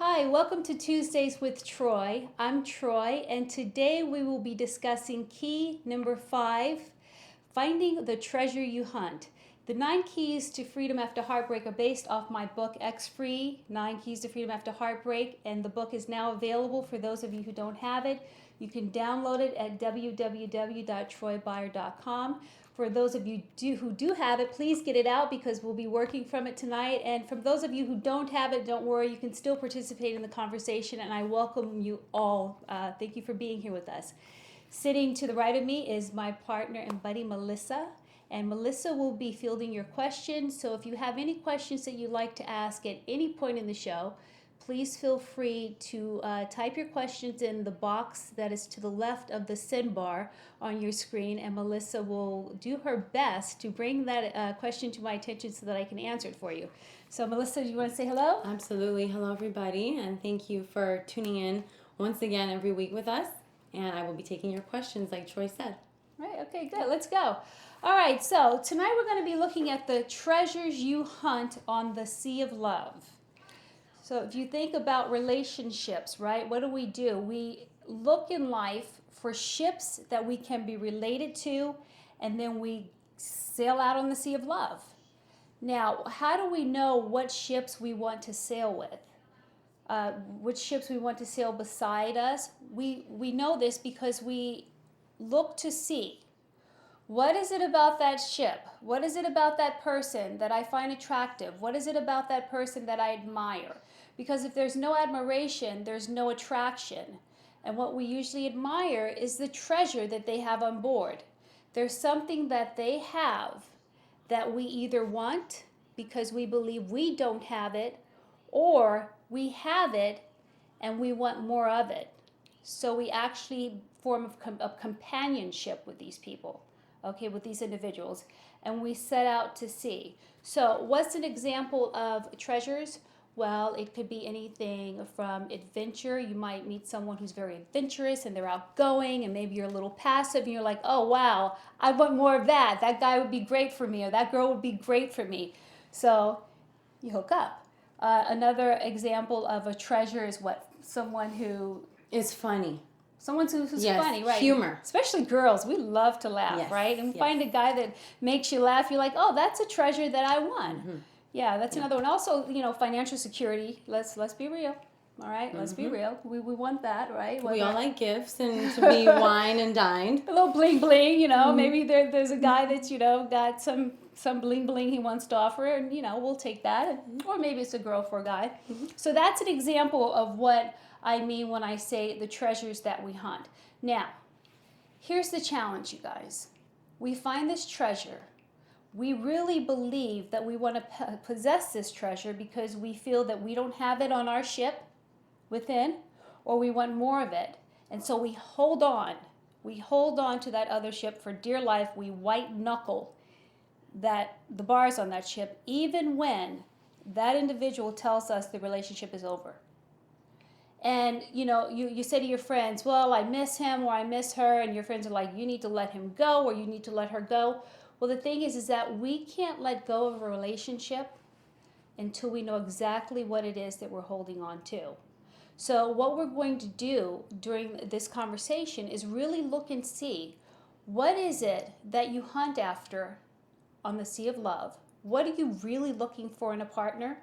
Hi, welcome to Tuesdays with Troy. I'm Troy, and today we will be discussing key number 5, finding the treasure you hunt. The 9 keys to freedom after heartbreak are based off my book, X Free, 9 Keys to Freedom After Heartbreak, and the book is now available for those of you who don't have it. You can download it at www.troybyer.com. For those of you who do have it, please get it out because we'll be working from it tonight. And for those of you who don't have it, don't worry, you can still participate in the conversation, and I welcome you all. Thank you for being here with us. Sitting to the right of me is my partner and buddy, Melissa. And Melissa will be fielding your questions. So if you have any questions that you'd like to ask at any point in the show, please feel free to type your questions in the box that is to the left of the send bar on your screen, and Melissa will do her best to bring that question to my attention so that I can answer it for you. So Melissa, do you want to say hello? Absolutely. Hello, everybody, and thank you for tuning in once again every week with us, and I will be taking your questions like Troy said. Right, okay, good. Let's go. All right, so tonight we're going to be looking at the treasures you hunt on the sea of love. So if you think about relationships, right, what do? We look in life for ships that we can be related to, and then we sail out on the sea of love. Now, how do we know what ships we want to sail with? Which ships we want to sail beside us? We know this because we look to see. What is it about that ship? What is it about that person that I find attractive? What is it about that person that I admire? Because if there's no admiration, there's no attraction. And what we usually admire is the treasure that they have on board. There's something that they have that we either want because we believe we don't have it, or we have it and we want more of it. So we actually form a companionship with these people, okay, with these individuals, and we set out to sea. So what's an example of treasures? Well, it could be anything from adventure. You might meet someone who's very adventurous and they're outgoing, and maybe you're a little passive and you're like, oh, wow, I want more of that. That guy would be great for me, or that girl would be great for me. So you hook up. Another example of a treasure is what? Someone who is funny. Someone who's yes, funny, right? Humor. Especially girls. We love to laugh, yes, right? And yes. find a guy that makes you laugh. You're like, oh, that's a treasure that I want. Mm-hmm. Yeah, that's another one. Also, financial security. Let's be real. All right, let's be real. We want that, right? We all like gifts and to be wined and dined. A little bling bling, Maybe there's a guy that's got some bling bling he wants to offer, and we'll take that. Or maybe it's a girl for a guy. So that's an example of what I mean when I say the treasures that we hunt. Now, here's the challenge, you guys. We find this treasure. We really believe that we want to possess this treasure because we feel that we don't have it on our ship within, or we want more of it. And so we hold on. We hold on to that other ship for dear life. We white knuckle the bars on that ship, even when that individual tells us the relationship is over. And you say to your friends, well, I miss him or I miss her, and your friends are like, you need to let him go or you need to let her go. Well, the thing is that we can't let go of a relationship until we know exactly what it is that we're holding on to. So what we're going to do during this conversation is really look and see, what is it that you hunt after on the sea of love? What are you really looking for in a partner?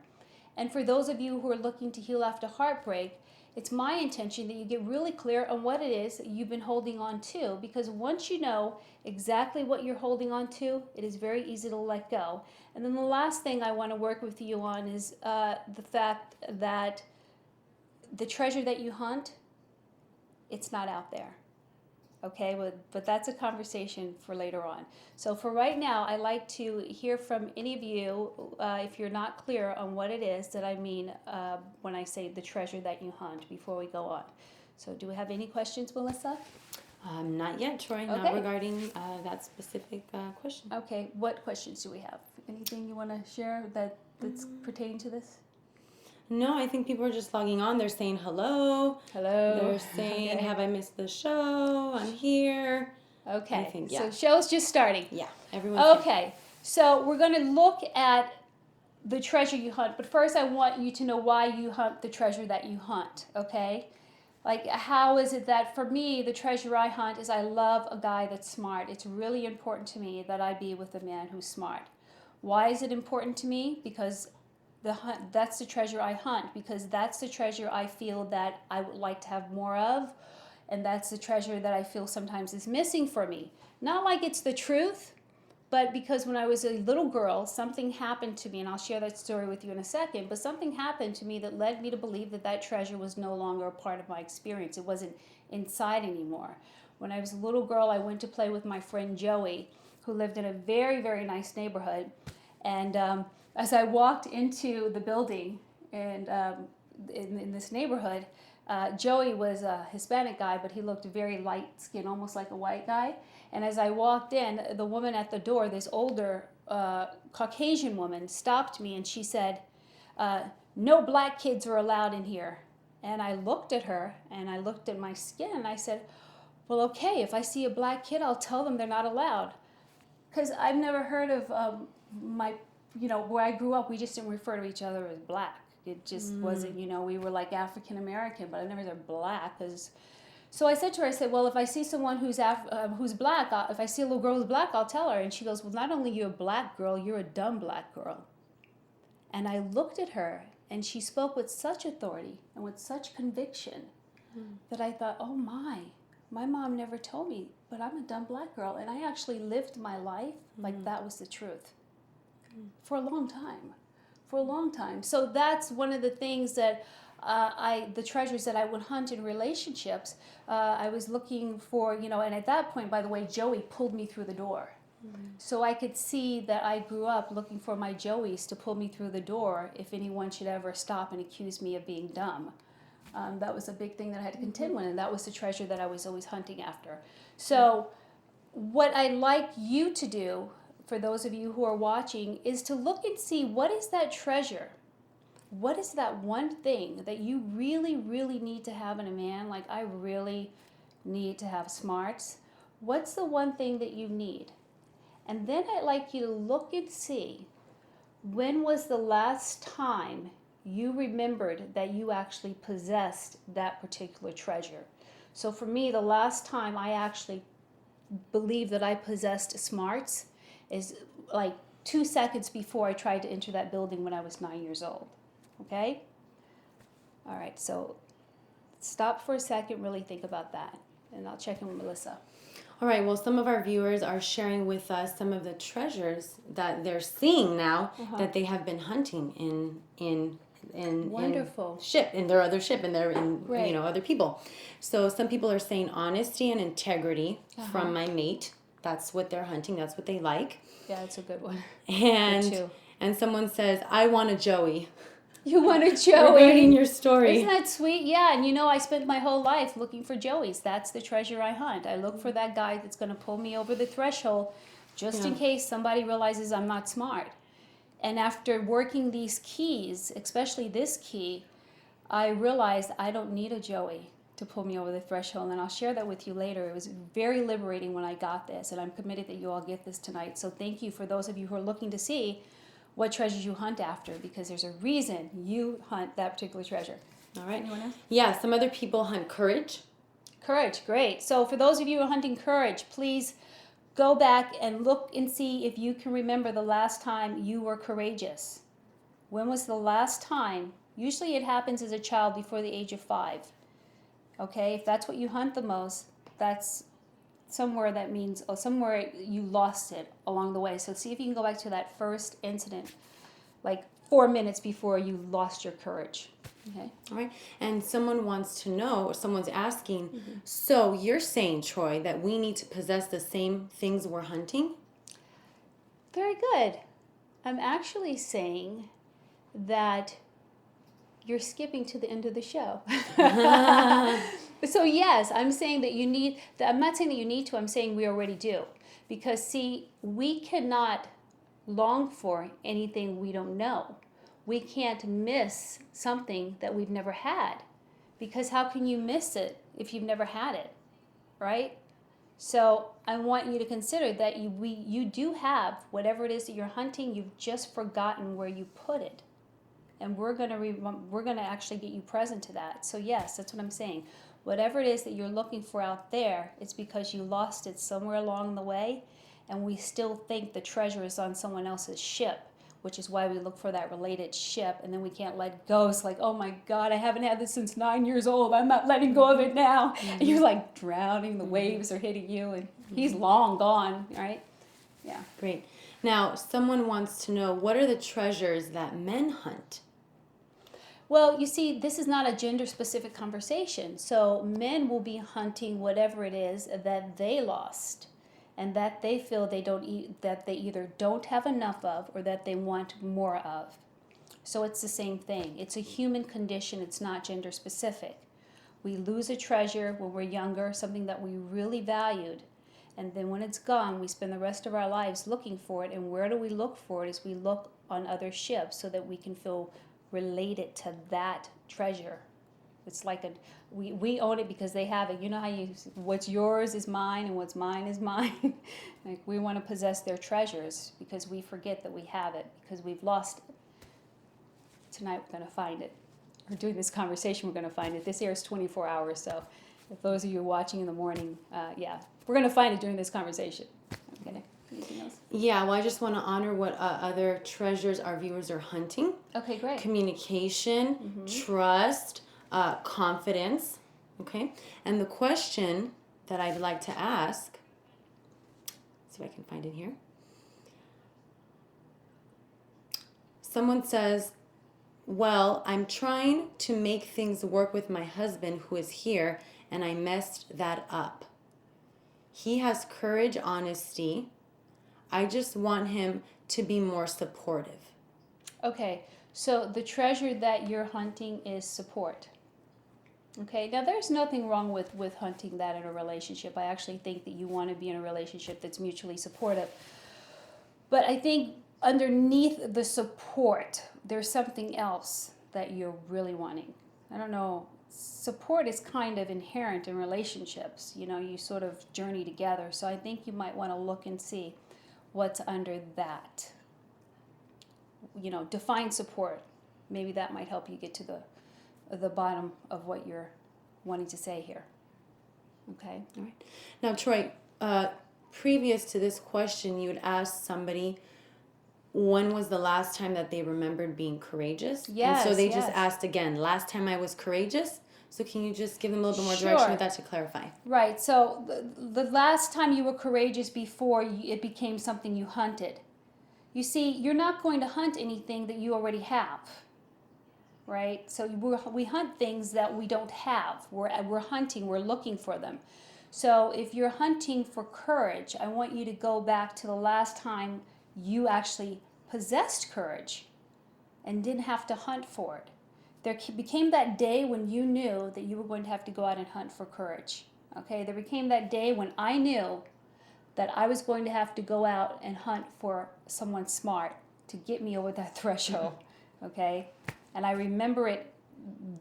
And for those of you who are looking to heal after heartbreak, it's my intention that you get really clear on what it is that you've been holding on to, because once you know exactly what you're holding on to, it is very easy to let go. And then the last thing I want to work with you on is the fact that the treasure that you hunt, it's not out there. Okay, but that's a conversation for later on. So for right now, I'd like to hear from any of you if you're not clear on what it is that I mean when I say the treasure that you hunt before we go on. So do we have any questions, Melissa? Not yet, Troy, Okay. Not regarding that specific question. Okay, what questions do we have? Anything you want to share that's pertaining to this? No, I think people are just logging on. They're saying hello. Hello. They're saying, Okay. have I missed the show? I'm here. Okay. I think, yeah. So show's just starting. Yeah, everyone's Okay. So we're going to look at the treasure you hunt. But first, I want you to know why you hunt the treasure that you hunt, okay? Like, how is it that for me, the treasure I hunt is I love a guy that's smart. It's really important to me that I be with a man who's smart. Why is it important to me? Because that's the treasure I hunt, because that's the treasure I feel that I would like to have more of, and that's the treasure that I feel sometimes is missing for me. Not like it's the truth, but because when I was a little girl, something happened to me, and I'll share that story with you in a second, but something happened to me that led me to believe that that treasure was no longer a part of my experience. It wasn't inside anymore. When I was a little girl, I went to play with my friend Joey, who lived in a very, very nice neighborhood. And as I walked into the building and in this neighborhood, Joey was a Hispanic guy, but he looked very light skinned, almost like a white guy. And as I walked in, the woman at the door, this older Caucasian woman, stopped me and she said, "No black kids are allowed in here." And I looked at her and I looked at my skin and I said, "Well, okay, if I see a black kid, I'll tell them they're not allowed." Because I've never heard of where I grew up, we just didn't refer to each other as black. It just wasn't, we were like African American, but I never said black. So I said to her, I said, "Well, if I see someone who's black, if I see a little girl who's black, I'll tell her." And she goes, "Well, not only you're a black girl, you're a dumb black girl." And I looked at her, and she spoke with such authority and with such conviction that I thought, oh my mom never told me, but I'm a dumb black girl. And I actually lived my life like that was the truth for a long time. So that's one of the things that the treasures that I would hunt in relationships. I was looking for, and at that point, by the way, Joey pulled me through the door. So I could see that I grew up looking for my Joeys to pull me through the door if anyone should ever stop and accuse me of being dumb. That was a big thing that I had to contend with, and that was the treasure that I was always hunting after. So what I'd like you to do, for those of you who are watching, is to look and see, what is that treasure? What is that one thing that you really, really need to have in a man? Like, I really need to have smarts. What's the one thing that you need? And then I'd like you to look and see, when was the last time you remembered that you actually possessed that particular treasure? So for me, the last time I actually believe that I possessed smarts is like 2 seconds before I tried to enter that building when I was 9 years old. Okay? All right, so stop for a second, really think about that, and I'll check in with Melissa. All right, well, some of our viewers are sharing with us some of the treasures that they're seeing now that they have been hunting in Wonderful. in their other ship, and they're in other people. So some people are saying honesty and integrity from my mate. That's what they're hunting. That's what they like. Yeah, it's a good one. And someone says, "I want a Joey." You want a Joey? Regarding your story. Isn't that sweet? Yeah, and I spent my whole life looking for Joeys. That's the treasure I hunt. I look for that guy that's going to pull me over the threshold just in case somebody realizes I'm not smart. And after working these keys, especially this key, I realized I don't need a Joey to pull me over the threshold. And I'll share that with you later. It was very liberating when I got this, and I'm committed that you all get this tonight. So thank you for those of you who are looking to see what treasures you hunt after, because there's a reason you hunt that particular treasure. All right, anyone else? Yeah, some other people hunt courage. Courage, great. So for those of you who are hunting courage, please go back and look and see if you can remember the last time you were courageous. When was the last time? Usually it happens as a child before the age of 5. Okay, if that's what you hunt the most, that's somewhere that means, or somewhere you lost it along the way. So see if you can go back to that first incident, like 4 minutes before you lost your courage. Okay. All right. And someone wants to know, or someone's asking, so you're saying, Troy, that we need to possess the same things we're hunting? Very good. I'm actually saying that you're skipping to the end of the show. So yes, I'm saying that you need, I'm not saying that you need to, I'm saying we already do. Because see, we cannot long for anything we don't know. We can't miss something that we've never had. Because how can you miss it if you've never had it, right? So I want you to consider that you do have whatever it is that you're hunting. You've just forgotten where you put it, and we're gonna actually get you present to that. So yes, that's what I'm saying. Whatever it is that you're looking for out there, it's because you lost it somewhere along the way, and we still think the treasure is on someone else's ship, which is why we look for that related ship, and then we can't let go. It's like, oh my God, I haven't had this since 9 years old. I'm not letting go of it now. And you're like drowning, the waves are hitting you, and he's long gone, right? Yeah. Great. Now, someone wants to know, what are the treasures that men hunt? Well, you see, this is not a gender-specific conversation. So men will be hunting whatever it is that they lost, and that they feel that they either don't have enough of or that they want more of. So it's the same thing. It's a human condition. It's not gender-specific. We lose a treasure when we're younger, something that we really valued, and then when it's gone, we spend the rest of our lives looking for it. And where do we look for it? Is we look on other ships so that we can feel related to that treasure. It's like we own it because they have it. You know how what's yours is mine and what's mine is mine. Like we want to possess their treasures because we forget that we have it because we've lost it. Tonight we're going to find it. Or during this conversation we're going to find it. This airs 24 hours, so if those of you watching in the morning, we're going to find it during this conversation. Okay. Anything else? Yeah, well, I just want to honor what other treasures our viewers are hunting. Okay, great. Communication, trust, confidence. Okay, and the question that I'd like to ask, see if I can find it here. Someone says, well, I'm trying to make things work with my husband who is here, and I messed that up. He has courage, honesty. I just want him to be more supportive. Okay, so the treasure that you're hunting is support. Okay, now there's nothing wrong with hunting that in a relationship. I actually think that you want to be in a relationship that's mutually supportive. But I think underneath the support, there's something else that you're really wanting. I don't know. Support is kind of inherent in relationships. You know, you sort of journey together. So I think you might want to look and see what's under that. You know, define support. Maybe that might help you get to the bottom of what you're wanting to say here. Okay? All right. Now, Troy, previous to this question, you had asked somebody when was the last time that they remembered being courageous? Yes. And so they just asked again, last time I was courageous? So can you just give them a little bit more direction with that to clarify? Right. So the last time you were courageous before it became something you hunted. You see, you're not going to hunt anything that you already have. Right? So we hunt things that we don't have. We're hunting, we're looking for them. So if you're hunting for courage, I want you to go back to the last time you actually possessed courage and didn't have to hunt for it. There became that day when you knew that you were going to have to go out and hunt for courage. Okay? There became that day when I knew that I was going to have to go out and hunt for someone smart to get me over that threshold. Okay? And I remember it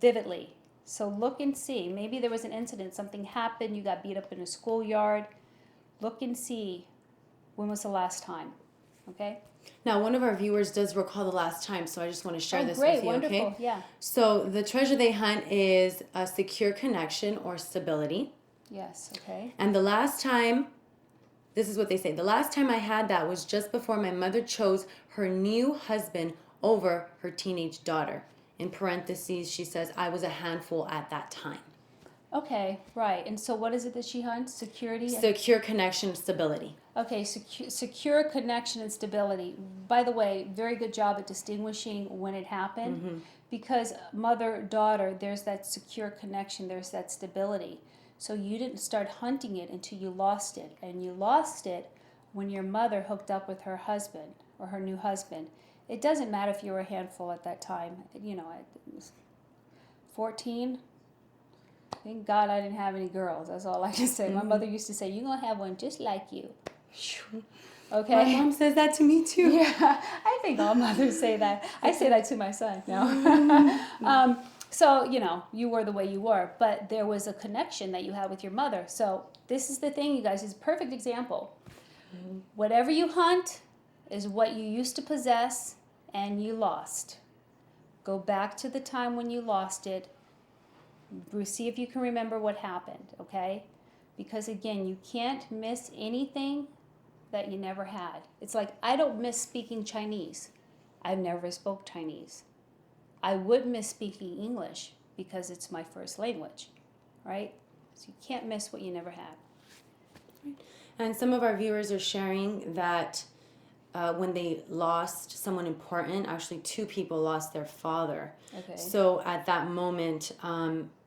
vividly. So look and see. Maybe there was an incident, something happened, you got beat up in a schoolyard. Look and see when was the last time. Okay? Now, one of our viewers does recall the last time, so I just want to share this with you, wonderful. okay? Yeah. So the treasure they hunt is a secure connection or stability. Yes, okay. And the last time, this is what they say, the last time I had that was just before my mother chose her new husband over her teenage daughter. In parentheses, she says, I was a handful at that time. Okay, right. And so what is it that she hunts? Security? Secure connection, stability. Okay, secure connection and stability. By the way, very good job at distinguishing when it happened. Because mother-daughter, there's that secure connection, there's that stability. So you didn't start hunting it until you lost it. And you lost it when your mother hooked up with her husband or her new husband. It doesn't matter if you were a handful at that time. You know, I was 14. Thank God I didn't have any girls. That's all I can say. My mother used to say, you're going to have one just like you. Okay? My mom says that to me too. Yeah, I think all mothers say that. I say that to my son. No. So, you were the way you were, but there was a connection that you had with your mother. So this is the thing, you guys, is a perfect example. Whatever you hunt is what you used to possess and you lost. Go back to the time when you lost it. See if you can remember what happened, okay? Because again, you can't miss anything that you never had. It's like, I don't miss speaking Chinese. I've never spoke Chinese. I would miss speaking English because it's my first language, right? So you can't miss what you never had. And some of our viewers are sharing that when they lost someone important, actually 2 people lost their father. Okay. So at that moment,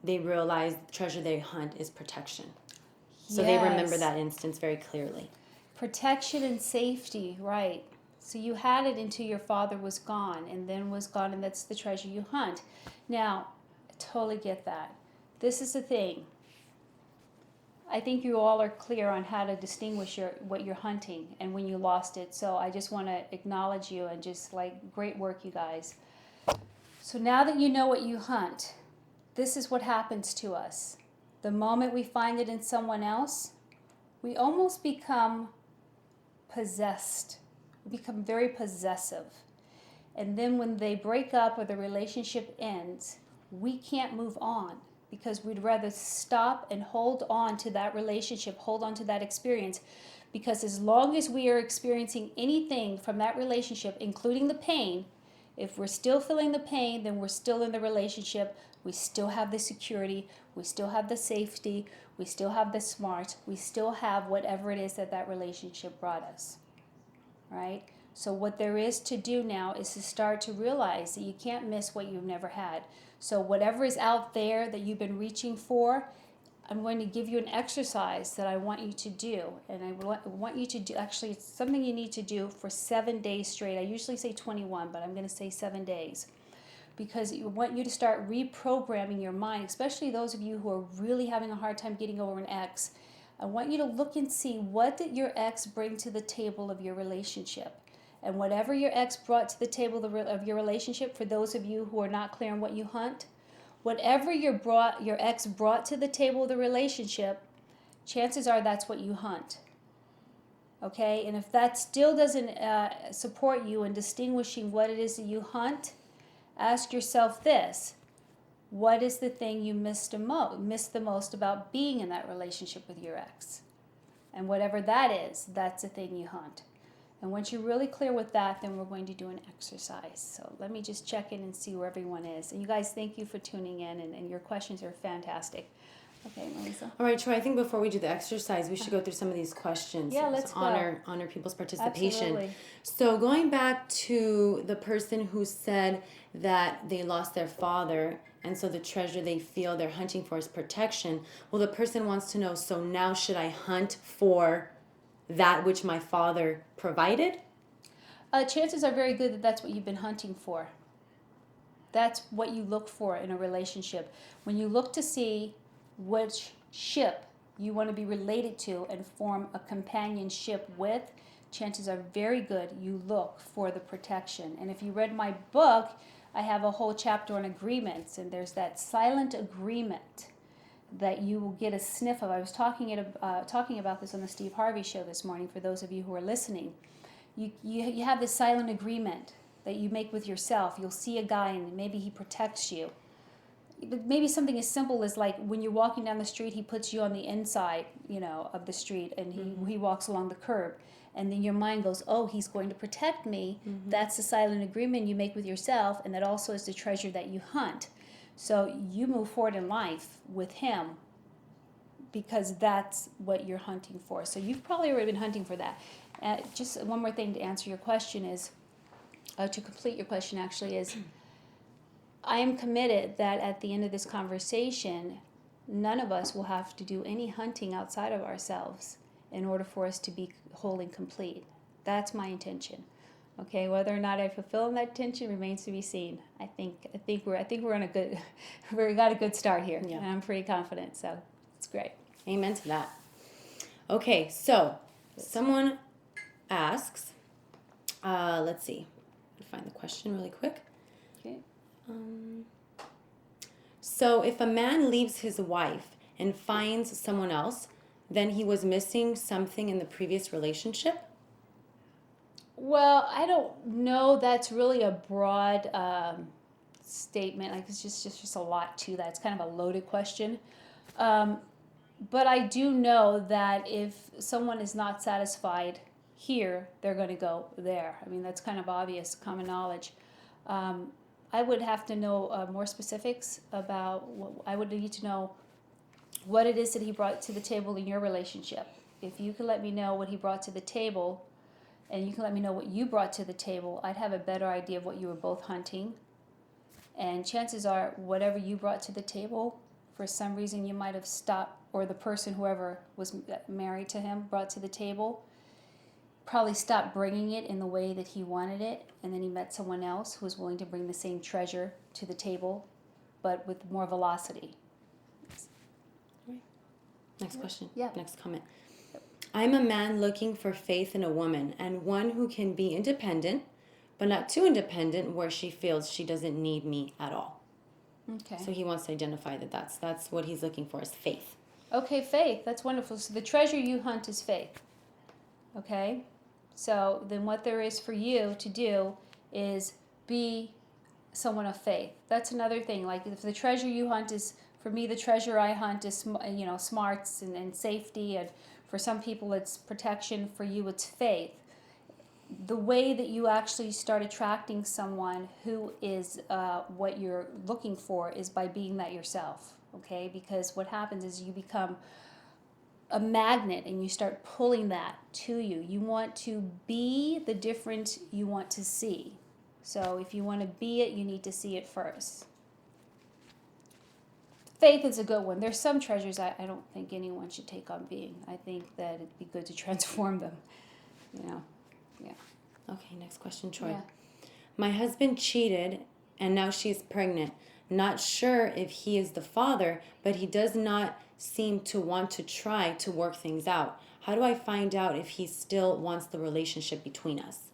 they realized the treasure they hunt is protection. So they remember that instance very clearly. Protection and safety, right. So you had it until your father was gone, and that's the treasure you hunt. Now, I totally get that. This is the thing. I think you all are clear on how to distinguish what you're hunting and when you lost it. So I just want to acknowledge you and just great work, you guys. So now that you know what you hunt, this is what happens to us. The moment we find it in someone else, we almost become possessed. We become very possessive. And then when they break up or the relationship ends, we can't move on because we'd rather stop and hold on to that relationship, hold on to that experience. Because as long as we are experiencing anything from that relationship, including the pain, if we're still feeling the pain, then we're still in the relationship. We still have the security. We still have the safety. We still have the smarts. We still have whatever it is that relationship brought us, right? So what there is to do now is to start to realize that you can't miss what you've never had. So whatever is out there that you've been reaching for, I'm going to give you an exercise that I want you to do. And I want you to do, actually, it's something you need to do for 7 days straight. I usually say 21, but I'm going to say 7 days. Because I want you to start reprogramming your mind, especially those of you who are really having a hard time getting over an ex. I want you to look and see, what did your ex bring to the table of your relationship? And whatever your ex brought to the table of your relationship, for those of you who are not clear on what you hunt, whatever your ex brought to the table of the relationship, chances are that's what you hunt. Okay? And if that still doesn't support you in distinguishing what it is that you hunt, ask yourself this: what is the thing you miss the most about being in that relationship with your ex? And whatever that is, that's the thing you hunt. And once you're really clear with that, then we're going to do an exercise. So let me just check in and see where everyone is. And you guys, thank you for tuning in, and your questions are fantastic. Okay, Melissa. All right, Troy, I think before we do the exercise, we should go through some of these questions. Yeah, let's go. Honor people's participation. Absolutely. So going back to the person who said that they lost their father, and so the treasure they feel they're hunting for is protection. Well, the person wants to know, so now should I hunt for that which my father provided? Chances are very good that that's what you've been hunting for. That's what you look for in a relationship. When you look to see which ship you want to be related to and form a companionship with, chances are very good you look for the protection. And if you read my book, I have a whole chapter on agreements, and there's that silent agreement that you will get a sniff of. I was talking about this on the Steve Harvey show this morning for those of you who are listening. You have this silent agreement that you make with yourself. You'll see a guy and maybe he protects you. Maybe something as simple as like when you're walking down the street, he puts you on the inside, of the street, and he walks along the curb. And then your mind goes, oh, he's going to protect me. Mm-hmm. That's the silent agreement you make with yourself, and that also is the treasure that you hunt. So you move forward in life with him because that's what you're hunting for. So you've probably already been hunting for that. Just one more thing to answer your question is, to complete your question actually is, I am committed that at the end of this conversation, none of us will have to do any hunting outside of ourselves in order for us to be whole and complete. That's my intention. Okay, whether or not I fulfill that intention remains to be seen. I think we're on a good, we got a good start here, yeah. And I'm pretty confident. So it's great. Amen to that. Okay, so someone asks, let's see, I'll find the question really quick. Okay. So if a man leaves his wife and finds someone else, then he was missing something in the previous relationship? Well, I don't know. That's really a broad statement. Like it's just a lot to that. It's kind of a loaded question. Um, but I do know that if someone is not satisfied here, they're going to go there. I mean, that's kind of obvious, common knowledge. Um, I would have to know more specifics about. I would need to know what it is that he brought to the table in your relationship. If you could let me know what he brought to the table, and you can let me know what you brought to the table, I'd have a better idea of what you were both hunting. And chances are, whatever you brought to the table, for some reason you might have stopped, or the person, whoever was married to him, brought to the table, probably stopped bringing it in the way that he wanted it, and then he met someone else who was willing to bring the same treasure to the table, but with more velocity. Next question. Yeah. Next comment. I'm a man looking for faith in a woman, and one who can be independent, but not too independent where she feels she doesn't need me at all. Okay. So he wants to identify that that's what he's looking for, is faith. Okay, faith. That's wonderful. So the treasure you hunt is faith. Okay? So then what there is for you to do is be someone of faith. That's another thing. Like if the treasure you hunt is, for me, the treasure I hunt is, smarts and safety. And for some people, it's protection. For you, it's faith. The way that you actually start attracting someone who is what you're looking for is by being that yourself. Okay? Because what happens is you become a magnet and you start pulling that to you. You want to be the different you want to see. So if you want to be it, you need to see it first. Faith is a good one. There's some treasures I don't think anyone should take on being. I think that it'd be good to transform them. Yeah. Okay, next question, Troy. Yeah. My husband cheated and now she's pregnant. Not sure if he is the father, but he does not seem to want to try to work things out. How do I find out if he still wants the relationship between us?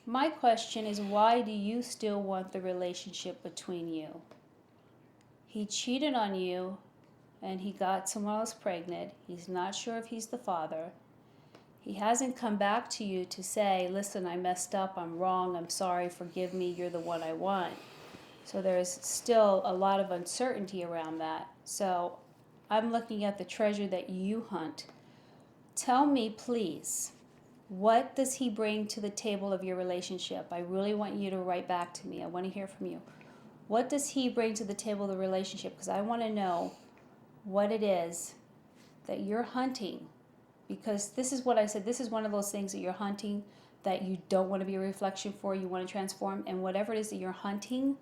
My question is, why do you still want the relationship between you? He cheated on you and he got someone else pregnant. He's not sure if he's the father. He hasn't come back to you to say, listen, I messed up, I'm wrong, I'm sorry, forgive me, you're the one I want. So there's still a lot of uncertainty around that. So I'm looking at the treasure that you hunt. Tell me, please, what does he bring to the table of your relationship? I really want you to write back to me. I want to hear from you. What does he bring to the table of the relationship? Because I want to know what it is that you're hunting. Because this is what I said, this is one of those things that you're hunting that you don't want to be a reflection for, you want to transform. And whatever it is that you're hunting,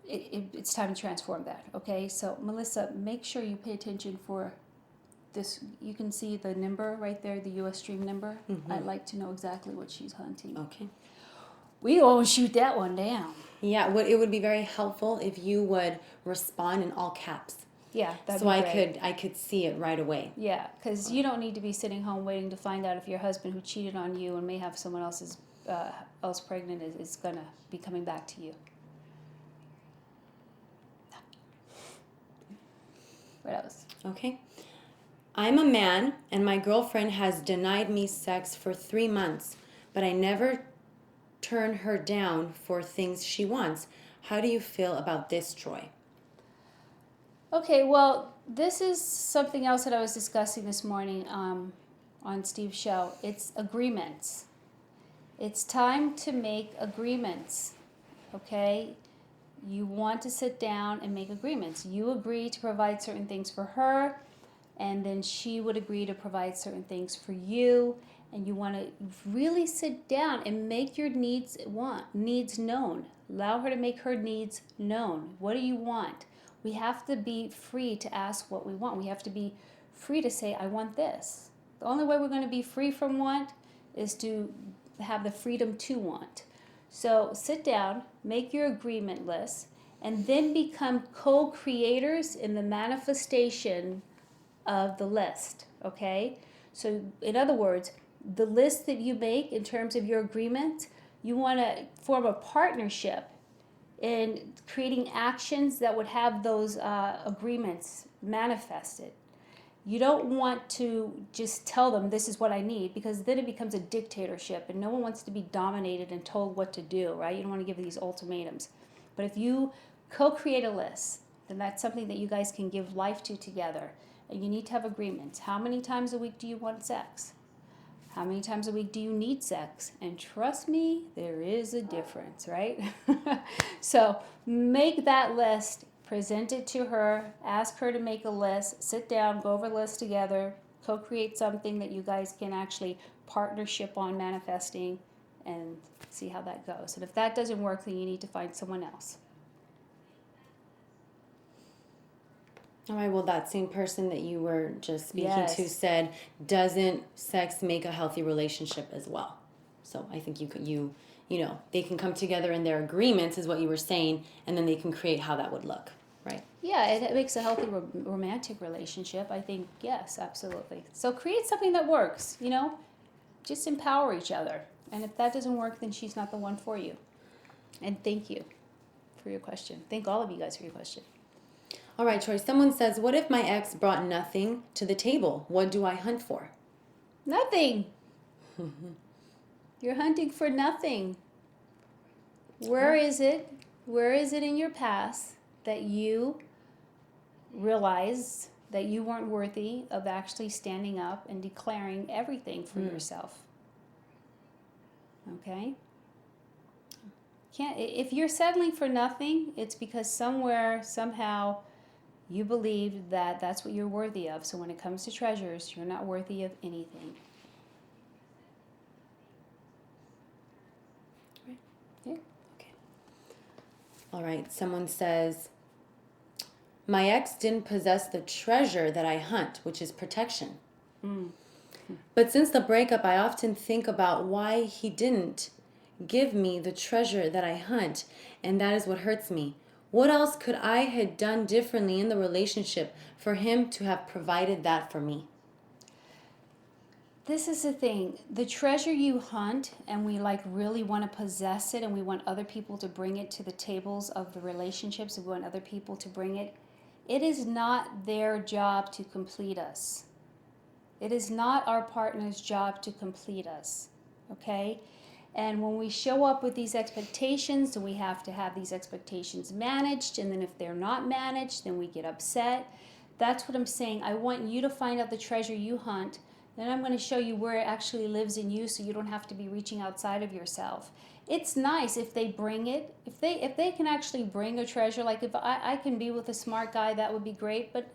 it's time to transform that, okay? So, Melissa, make sure you pay attention for this. You can see the number right there, the US stream number. Mm-hmm. I'd like to know exactly what she's hunting. Okay. We won't shoot that one down. Yeah, it would be very helpful if you would respond in all caps. Yeah, that'd so be great. I could see it right away. Yeah, because you don't need to be sitting home waiting to find out if your husband who cheated on you and may have someone else pregnant is going to be coming back to you. What else? Okay. I'm a man and my girlfriend has denied me sex for 3 months, but I never turn her down for things she wants. How do you feel about this, Troy? Okay, well, this is something else that I was discussing this morning on Steve's show. It's agreements. It's time to make agreements, okay? You want to sit down and make agreements. You agree to provide certain things for her, and then she would agree to provide certain things for you, and you want to really sit down and make your needs known. Allow her to make her needs known. What do you want? We have to be free to ask what we want. We have to be free to say, I want this. The only way we're going to be free from want is to have the freedom to want. So sit down, make your agreement list, and then become co-creators in the manifestation of the list, okay? So in other words, the list that you make in terms of your agreement, you want to form a partnership in creating actions that would have those agreements manifested. You don't want to just tell them this is what I need, because then it becomes a dictatorship and no one wants to be dominated and told what to do, right? You don't want to give these ultimatums. But if you co-create a list, then that's something that you guys can give life to together. And you need to have agreements. How many times a week do you want sex? How many times a week do you need sex? And trust me, there is a difference, right? So make that list, present it to her, ask her to make a list, sit down, go over the list together, co-create something that you guys can actually partnership on manifesting, and see how that goes. And if that doesn't work, then you need to find someone else. All right, well, that same person that you were just speaking to Yes. said, doesn't sex make a healthy relationship as well? So I think they can come together in their agreements, is what you were saying, and then they can create how that would look, right? Yeah, it makes a healthy romantic relationship. I think, yes, absolutely. So create something that works, just empower each other. And if that doesn't work, then she's not the one for you. And thank you for your question. Thank all of you guys for your question. All right, Troy, someone says, what if my ex brought nothing to the table? What do I hunt for? Nothing. You're hunting for nothing. Where is it? Where is it in your past that you realized that you weren't worthy of actually standing up and declaring everything for yourself? Okay? If you're settling for nothing, it's because somewhere, somehow, you believe that that's what you're worthy of. So when it comes to treasures, you're not worthy of anything. Right. Yeah. Okay. All right, someone says, my ex didn't possess the treasure that I hunt, which is protection. But since the breakup, I often think about why he didn't give me the treasure that I hunt, and that is what hurts me. What else could I have done differently in the relationship for him to have provided that for me? This is the thing. The treasure you hunt, and we really want to possess it, and we want other people to bring it to the tables of the relationships, and we want other people to bring it. It is not their job to complete us. It is not our partner's job to complete us. Okay? And when we show up with these expectations, then we have to have these expectations managed. And then if they're not managed, then we get upset. That's what I'm saying. I want you to find out the treasure you hunt. Then I'm going to show you where it actually lives in you, so you don't have to be reaching outside of yourself. It's nice if they bring it. If they can actually bring a treasure, like if I can be with a smart guy, that would be great. But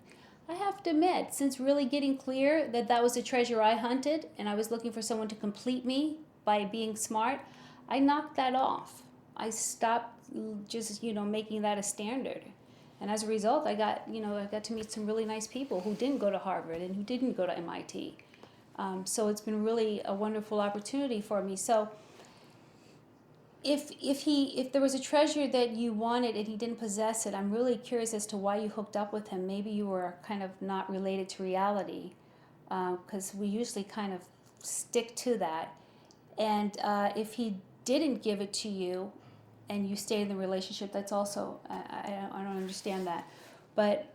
I have to admit, since really getting clear that that was a treasure I hunted, and I was looking for someone to complete me by being smart, I knocked that off. I stopped just, making that a standard. And as a result, I got to meet some really nice people who didn't go to Harvard and who didn't go to MIT. So it's been really a wonderful opportunity for me. So if there was a treasure that you wanted and he didn't possess it, I'm really curious as to why you hooked up with him. Maybe you were kind of not related to reality, because we usually kind of stick to that. And if he didn't give it to you and you stay in the relationship, that's also, I don't understand that. But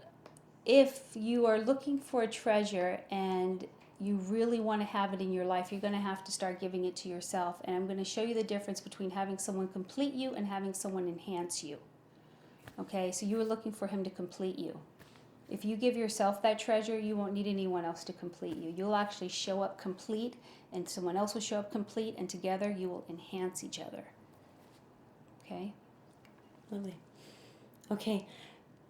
if you are looking for a treasure and you really want to have it in your life, you're going to have to start giving it to yourself. And I'm going to show you the difference between having someone complete you and having someone enhance you. Okay, so you were looking for him to complete you. If you give yourself that treasure, you won't need anyone else to complete you. You'll actually show up complete, and someone else will show up complete, and together you will enhance each other. Okay? Lovely. Okay.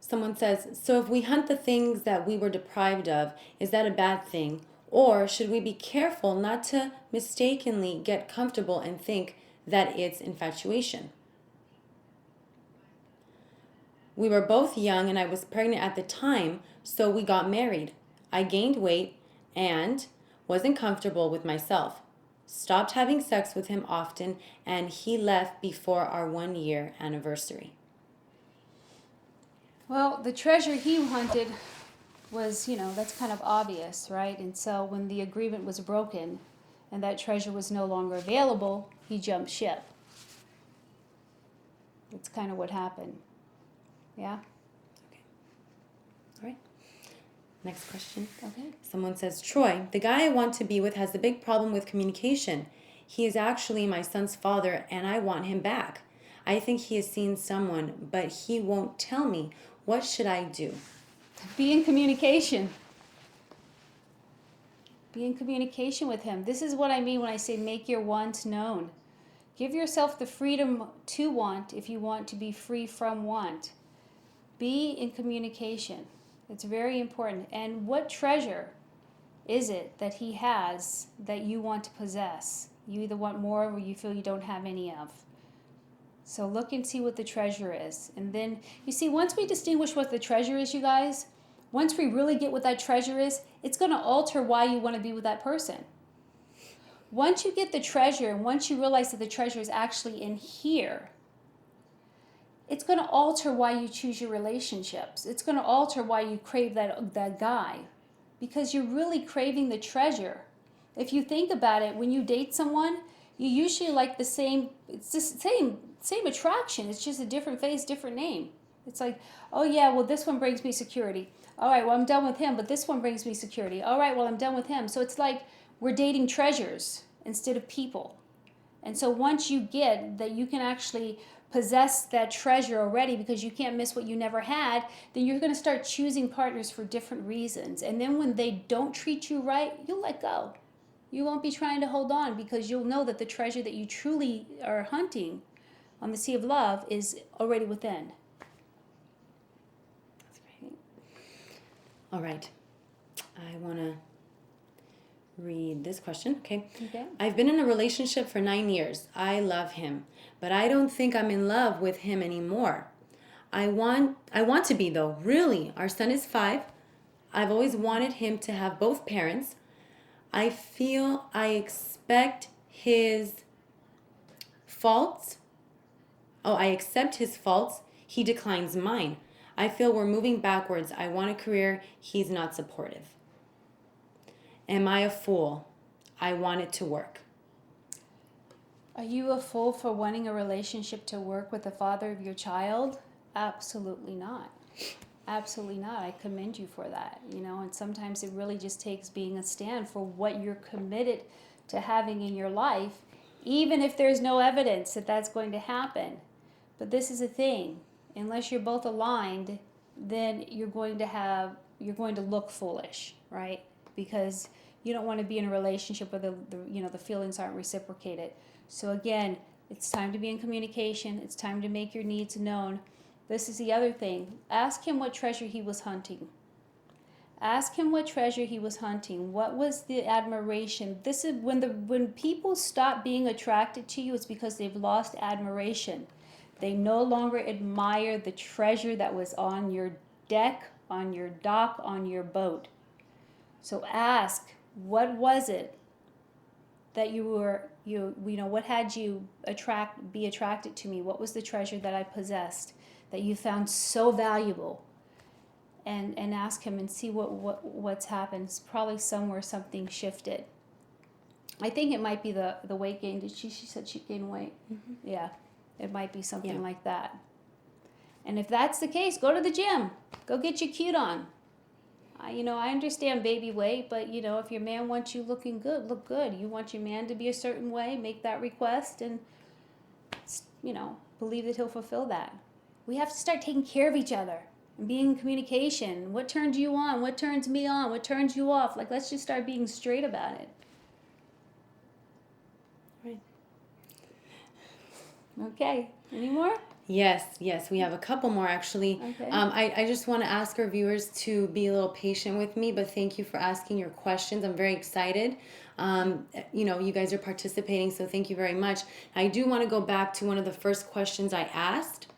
Someone says, so if we hunt the things that we were deprived of, is that a bad thing? Or should we be careful not to mistakenly get comfortable and think that it's infatuation? We were both young and I was pregnant at the time, so we got married. I gained weight and wasn't comfortable with myself. Stopped having sex with him often, and he left before our 1 year anniversary. Well, the treasure he hunted was, that's kind of obvious, right? And so when the agreement was broken and that treasure was no longer available, he jumped ship. It's kind of what happened. Yeah? All right. Next question. Okay. Someone says, Troy, the guy I want to be with has a big problem with communication. He is actually my son's father, and I want him back. I think he has seen someone, but he won't tell me. What should I do? Be in communication. Be in communication with him. This is what I mean when I say make your wants known. Give yourself the freedom to want if you want to be free from want. Be in communication. It's very important. And what treasure is it that he has that you want to possess? You either want more or you feel you don't have any of. So look and see what the treasure is. And then, you see, once we distinguish what the treasure is, you guys, once we really get what that treasure is, it's going to alter why you want to be with that person. Once you get the treasure and once you realize that the treasure is actually in here, it's going to alter why you choose your relationships. It's going to alter why you crave that guy, because you're really craving the treasure. If you think about it, when you date someone, you usually like the same, it's the same attraction. It's just a different face, different name. It's like, oh yeah, well this one brings me security. All right, well I'm done with him, but this one brings me security. All right, well I'm done with him. So it's like we're dating treasures instead of people. And so once you get that you can actually possess that treasure already because you can't miss what you never had, then you're going to start choosing partners for different reasons. And then when they don't treat you right, you'll let go. You won't be trying to hold on because you'll know that the treasure that you truly are hunting on the sea of love is already within. That's great. All right. I want to read this question. Okay. I've been in a relationship for 9 years. I love him, but I don't think I'm in love with him anymore. I want to be though. Really. Our son is 5. I've always wanted him to have both parents. I feel I expect his faults. Oh, I accept his faults. He declines mine. I feel we're moving backwards. I want a career. He's not supportive. Am I a fool? I want it to work. Are you a fool for wanting a relationship to work with the father of your child? Absolutely not. Absolutely not. I commend you for that. And sometimes it really just takes being a stand for what you're committed to having in your life, even if there's no evidence that that's going to happen. But this is a thing. Unless you're both aligned, then you're going to look foolish, right? Because you don't want to be in a relationship where the feelings aren't reciprocated. So again, it's time to be in communication. It's time to make your needs known. This is the other thing. Ask him what treasure he was hunting. Ask him what treasure he was hunting. What was the admiration? This is when people stop being attracted to you, it's because they've lost admiration. They no longer admire the treasure that was on your deck, on your dock, on your boat. So ask, what was it that what had you be attracted to me? What was the treasure that I possessed that you found so valuable? And ask him and see what's happened. It's probably somewhere something shifted. I think it might be the weight gain. She said she gained weight. Mm-hmm. Yeah, it might be something like that. And if that's the case, go to the gym. Go get your cute on. I understand baby weight, but if your man wants you looking good, look good. You want your man to be a certain way, make that request, and believe that he'll fulfill that. We have to start taking care of each other and being in communication. What turns you on? What turns me on? What turns you off? Let's just start being straight about it. Right. Okay. Any more? Yes, we have a couple more actually. Okay. I just want to ask our viewers to be a little patient with me, but thank you for asking your questions. I'm very excited. You guys are participating, so thank you very much. I do want to go back to one of the first questions I asked.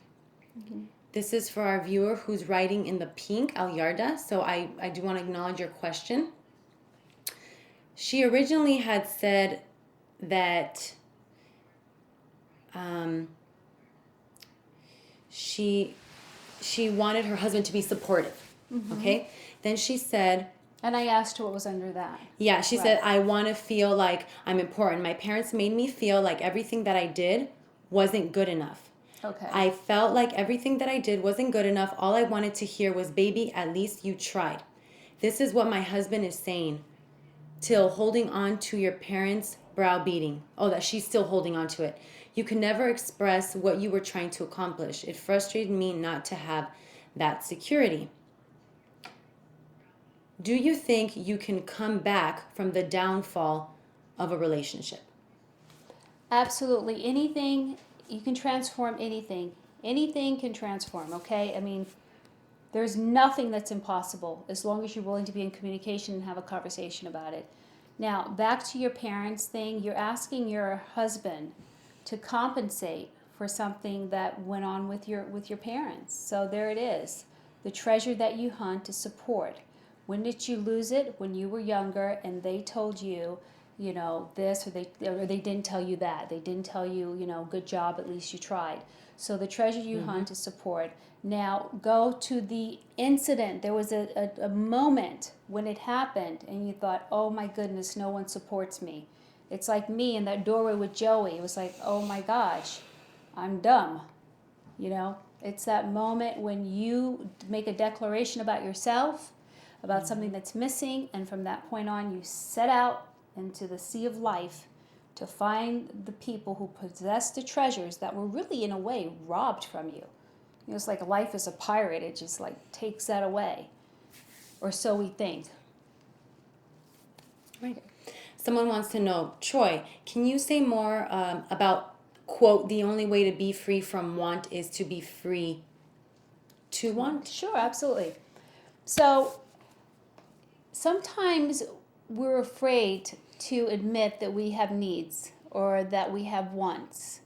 Mm-hmm. This is for our viewer who's writing in the pink, Alyarda, so I do want to acknowledge your question. She originally had said that she wanted her husband to be supportive. Mm-hmm. Okay? Then she said... And I asked her what was under that. Yeah, she said, I want to feel like I'm important. My parents made me feel like everything that I did wasn't good enough. Okay. I felt like everything that I did wasn't good enough. All I wanted to hear was, baby, at least you tried. This is what my husband is saying, till holding on to your parents' browbeating. Oh, that she's still holding on to it. You can never express what you were trying to accomplish. It frustrated me not to have that security. Do you think you can come back from the downfall of a relationship? Absolutely. Anything, you can transform anything. Anything can transform, okay? I mean, there's nothing that's impossible as long as you're willing to be in communication and have a conversation about it. Now, back to your parents thing, you're asking your husband to compensate for something that went on with your parents. So there it is. The treasure that you hunt to support. When did you lose it? When you were younger and they told you, you know, this, or they didn't tell you that. They didn't tell you, you know, good job, at least you tried. So the treasure you hunt to support. Now go to the incident. There was a moment when it happened and you thought, oh my goodness, no one supports me. It's like me in that doorway with Joey. It was like, oh my gosh, I'm dumb. You know, it's that moment when you make a declaration about yourself, about something that's missing, and from that point on, you set out into the sea of life to find the people who possess the treasures that were really, in a way, robbed from you. You know, it's like life is a pirate. It just like takes that away, or so we think. Right. Someone wants to know, Troy, can you say more about, quote, the only way to be free from want is to be free to want? Sure, absolutely. So sometimes we're afraid to admit that we have needs or that we have wants.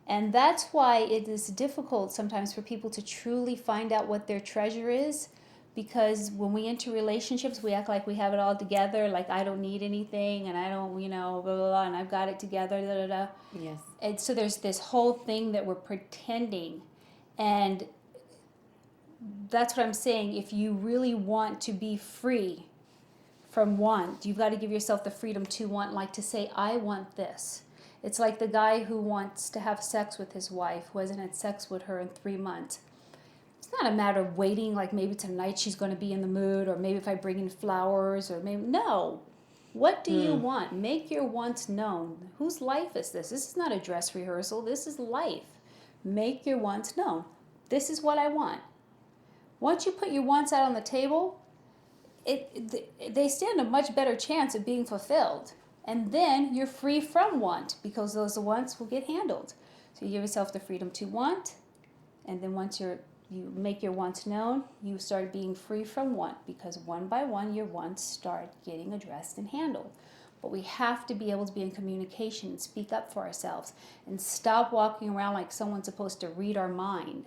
And that's why it is difficult sometimes for people to truly find out what their treasure is, because when we enter relationships, we act like we have it all together, like I don't need anything and I don't, you know, blah, blah, blah, and I've got it together, da, da, da. Yes. And so there's this whole thing that we're pretending. And that's what I'm saying. If you really want to be free from want, you've got to give yourself the freedom to want, like to say, I want this. It's like the guy who wants to have sex with his wife, who hasn't had sex with her in 3 months. It's not a matter of waiting, like maybe tonight she's going to be in the mood, or maybe if I bring in flowers, or maybe, no. What do you want? Make your wants known. Whose life is this? This is not a dress rehearsal. This is life. Make your wants known. This is what I want. Once you put your wants out on the table, they stand a much better chance of being fulfilled. And then you're free from want, because those wants will get handled. So you give yourself the freedom to want, and then once you make your wants known, you start being free from want, because one by one your wants start getting addressed and handled. But we have to be able to be in communication and speak up for ourselves and stop walking around like someone's supposed to read our mind.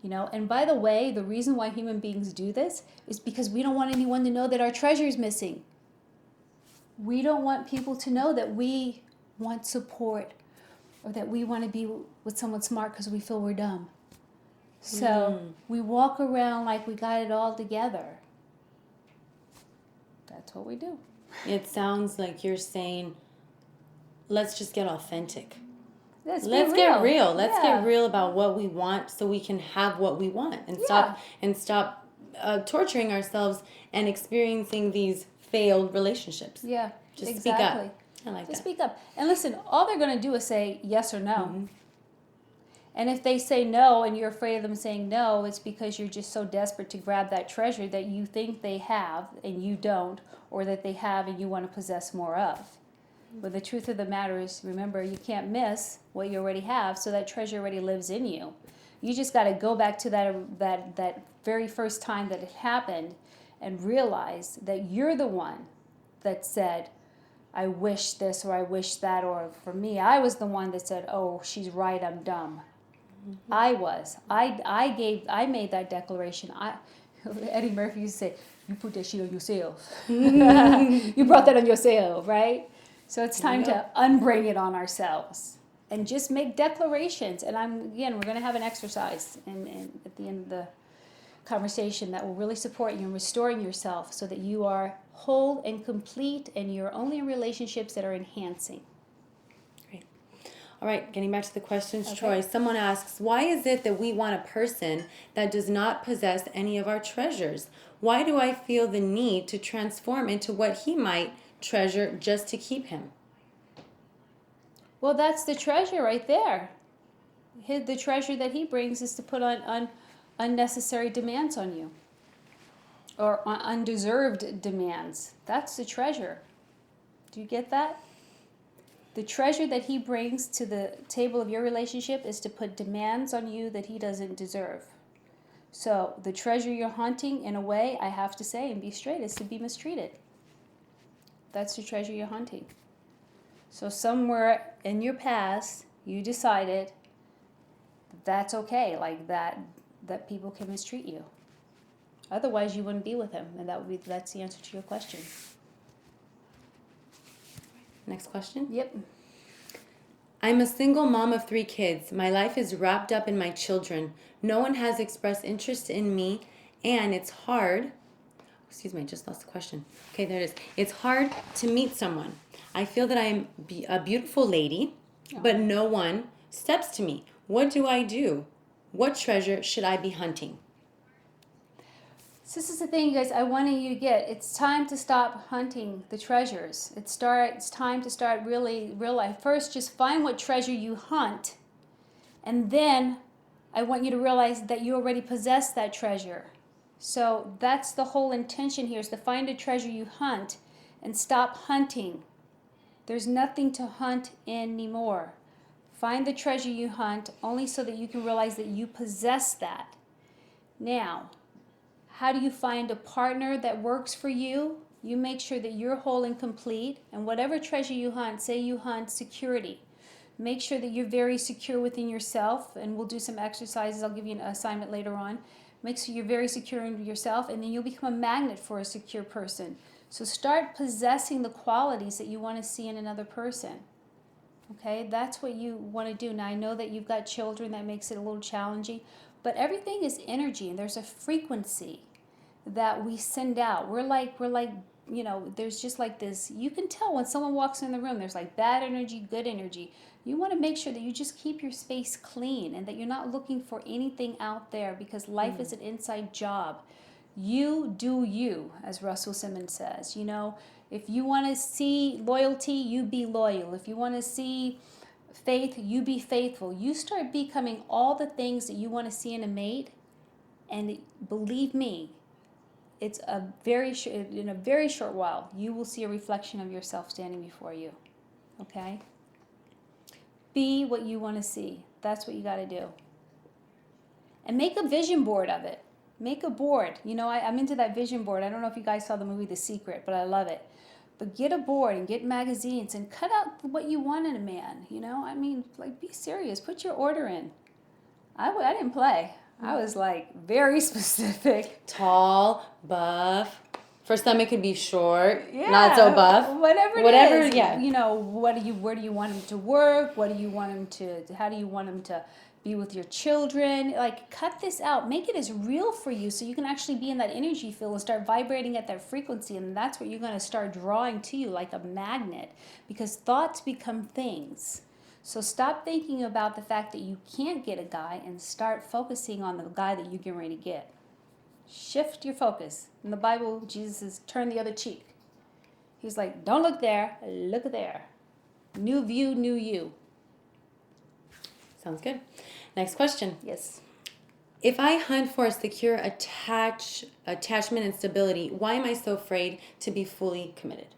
You know, and by the way, the reason why human beings do this is because we don't want anyone to know that our treasure is missing. We don't want people to know that we want support or that we want to be with someone smart because we feel we're dumb. So we walk around like we got it all together. That's what we do. It sounds like you're saying, let's just get authentic. Let's get real. Let's Yeah. get real about what we want, so we can have what we want, and stop torturing ourselves and experiencing these failed relationships. Yeah, Just exactly. speak up. I like Just that. speak up. And listen, all they're going to do is say yes or no. And if they say no and you're afraid of them saying no, it's because you're just so desperate to grab that treasure that you think they have and you don't, or that they have and you want to possess more of. But the truth of the matter is, remember, you can't miss what you already have, so that treasure already lives in you. You just got to go back to that very first time that it happened and realize that you're the one that said, I wish this or I wish that, or for me, I was the one that said, oh, she's right, I'm dumb. I was. I made that declaration. Eddie Murphy used to say, you put that shit on yourself. You brought that on yourself, right? So it's time to unbring it on ourselves and just make declarations. And we're going to have an exercise at the end of the conversation that will really support you in restoring yourself so that you are whole and complete and you're only in relationships that are enhancing. Great. All right, getting back to the questions, Okay. Troy. Someone asks, why is it that we want a person that does not possess any of our treasures? Why do I feel the need to transform into what he might treasure just to keep him? Well, that's the treasure right there. The treasure that he brings is to put on unnecessary demands on you, or undeserved demands. That's the treasure. Do you get that? The treasure that he brings to the table of your relationship is to put demands on you that he doesn't deserve. So the treasure you're hunting, in a way, I have to say, and be straight, is to be mistreated. That's the treasure you're hunting. So somewhere in your past, you decided that's okay, like that people can mistreat you. Otherwise, you wouldn't be with him, and that's the answer to your question. Next question. Yep. I'm a single mom of 3 kids. My life is wrapped up in my children. No one has expressed interest in me, and it's hard. Excuse me, I just lost the question. Okay, there it is. It's hard to meet someone. I feel that I'm a beautiful lady, but no one steps to me. What do I do? What treasure should I be hunting? So this is the thing, you guys, I wanted you to get. It's time to stop hunting the treasures. It's time to start really realize. First, just find what treasure you hunt, and then I want you to realize that you already possess that treasure. So that's the whole intention here, is to find a treasure you hunt and stop hunting. There's nothing to hunt anymore. Find the treasure you hunt only so that you can realize that you possess that. Now, how do you find a partner that works for you? You make sure that you're whole and complete, and whatever treasure you hunt, say you hunt security. Make sure that you're very secure within yourself, and we'll do some exercises. I'll give you an assignment later on. Make sure you're very secure in yourself, and then you'll become a magnet for a secure person. So start possessing the qualities that you want to see in another person. Okay, that's what you want to do. Now, I know that you've got children, that makes it a little challenging, but everything is energy, and there's a frequency that we send out. We're like, there's just like this. You can tell when someone walks in the room, there's like bad energy, good energy. You want to make sure that you just keep your space clean and that you're not looking for anything out there, because life is an inside job. You do you, as Russell Simmons says. If you want to see loyalty, you be loyal. If you want to see faith, you be faithful. You start becoming all the things that you want to see in a mate, and believe me, in a very short while, you will see a reflection of yourself standing before you. Okay? Be what you want to see. That's what you got to do. And make a vision board of it. Make a board. I'm into that vision board. I don't know if you guys saw the movie The Secret, but I love it. But get a board and get magazines and cut out what you want in a man. Be serious. Put your order in. I didn't play. I was very specific. Tall, buff. For some, it could be short, not so buff. Whatever it is. Yeah. Where do you want him to work? How do you want him to be with your children? Cut this out. Make it as real for you so you can actually be in that energy field and start vibrating at that frequency. And that's what you're going to start drawing to you like a magnet, because thoughts become things. So stop thinking about the fact that you can't get a guy and start focusing on the guy that you're getting ready to get. Shift your focus. In the Bible, Jesus says, turn the other cheek. He's like, don't look there, look there. New view, new you. Sounds good. Next question. Yes. If I hunt for a secure attachment and stability, why am I so afraid to be fully committed?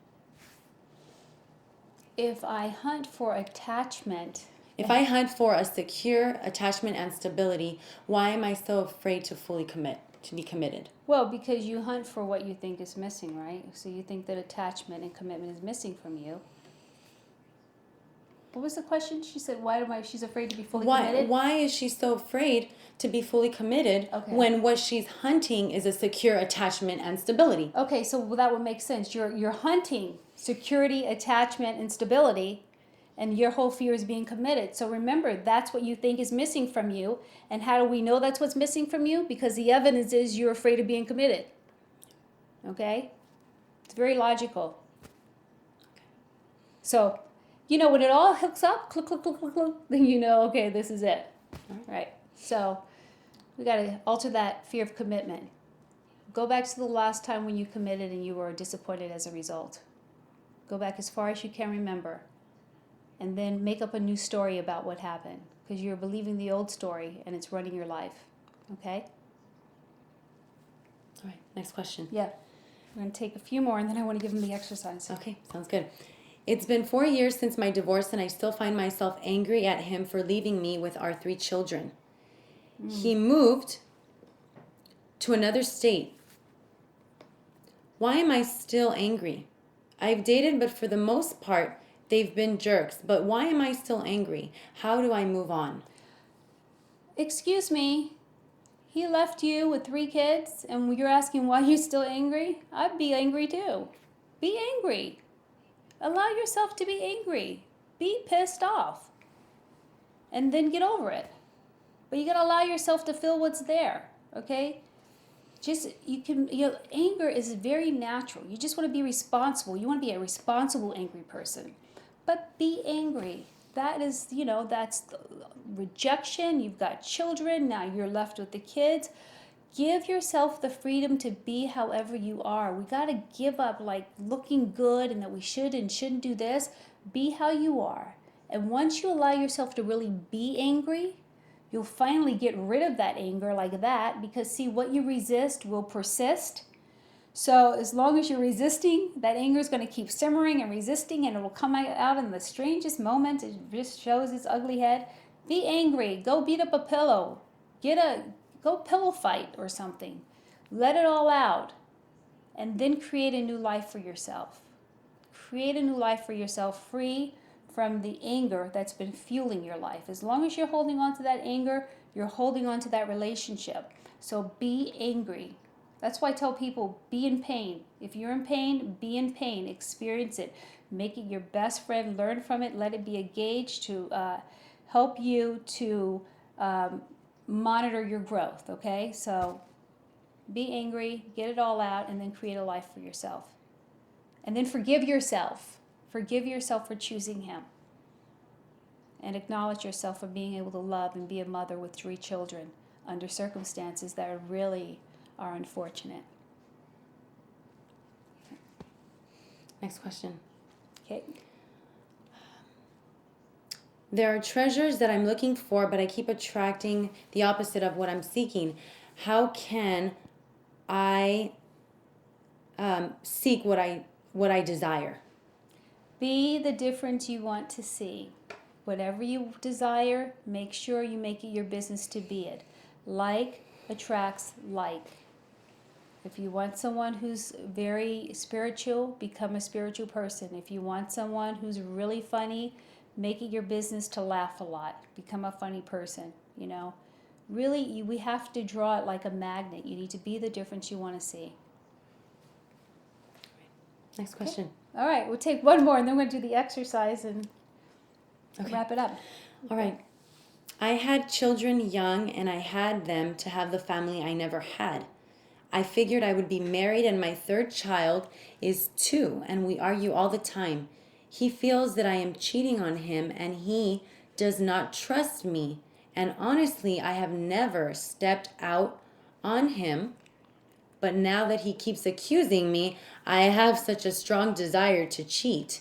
If I hunt for attachment. If I hunt for a secure attachment and stability, why am I so afraid to fully be committed? Well, because you hunt for what you think is missing, right? So you think that attachment and commitment is missing from you. What was the question? She said, she's afraid to be fully committed? Why is she so afraid to be fully committed when what she's hunting is a secure attachment and stability? Okay, so that would make sense. You're hunting security, attachment, and stability, and your whole fear is being committed. So remember, that's what you think is missing from you. And how do we know that's what's missing from you? Because the evidence is you're afraid of being committed. Okay? It's very logical. So, when it all hooks up, click, click, click, click, click, then you know, okay, this is it. Right. So we got to alter that fear of commitment. Go back to the last time when you committed and you were disappointed as a result. Go back as far as you can remember. And then make up a new story about what happened. Because you're believing the old story and it's running your life. Okay? All right, next question. Yeah. We're going to take a few more and then I want to give them the exercise. Okay, sounds good. It's been 4 years since my divorce and I still find myself angry at him for leaving me with our 3 children. He moved to another state. Why am I still angry? I've dated, but for the most part, they've been jerks. But why am I still angry? How do I move on? Excuse me. He left you with 3 kids and you're asking why you're still angry? I'd be angry too. Be angry. Allow yourself to be angry. Be pissed off. And then get over it. But you got to allow yourself to feel what's there, okay? Anger is very natural. You just want to be responsible. You want to be a responsible angry person. But be angry. That is, that's rejection. You've got children. Now you're left with the kids. Give yourself the freedom to be however you are. We got to give up like looking good and that we should and shouldn't do this. Be how you are. And once you allow yourself to really be angry, you'll finally get rid of that anger like that because, see, what you resist will persist. So as long as you're resisting, that anger is going to keep simmering and resisting, and it will come out in the strangest moment. It just shows its ugly head. Be angry. Go beat up a pillow. Go pillow fight or something. Let it all out, and then create a new life for yourself. Create a new life for yourself, free from the anger that's been fueling your life. As long as you're holding on to that anger, you're holding on to that relationship. So be angry. That's why I tell people, be in pain. If you're in pain, be in pain. Experience it. Make it your best friend. Learn from it. Let it be a gauge to help you to monitor your growth, okay? So be angry, get it all out, and then create a life for yourself. And then forgive yourself. Forgive yourself for choosing him. And acknowledge yourself for being able to love and be a mother with 3 children under circumstances that really are unfortunate. Next question. Okay. There are treasures that I'm looking for, but I keep attracting the opposite of what I'm seeking. How can I seek what I desire? Be the difference you want to see. Whatever you desire, make sure you make it your business to be it. Like attracts like. If you want someone who's very spiritual, become a spiritual person. If you want someone who's really funny, make it your business to laugh a lot. Become a funny person, Really, we have to draw it like a magnet. You need to be the difference you want to see. Next question. Okay. All right, we'll take one more and then we're going to do the exercise and wrap it up. All right. I had children young and I had them to have the family I never had. I figured I would be married and my 3rd child is 2 and we argue all the time. He feels that I am cheating on him and he does not trust me. And honestly, I have never stepped out on him. But now that he keeps accusing me, I have such a strong desire to cheat.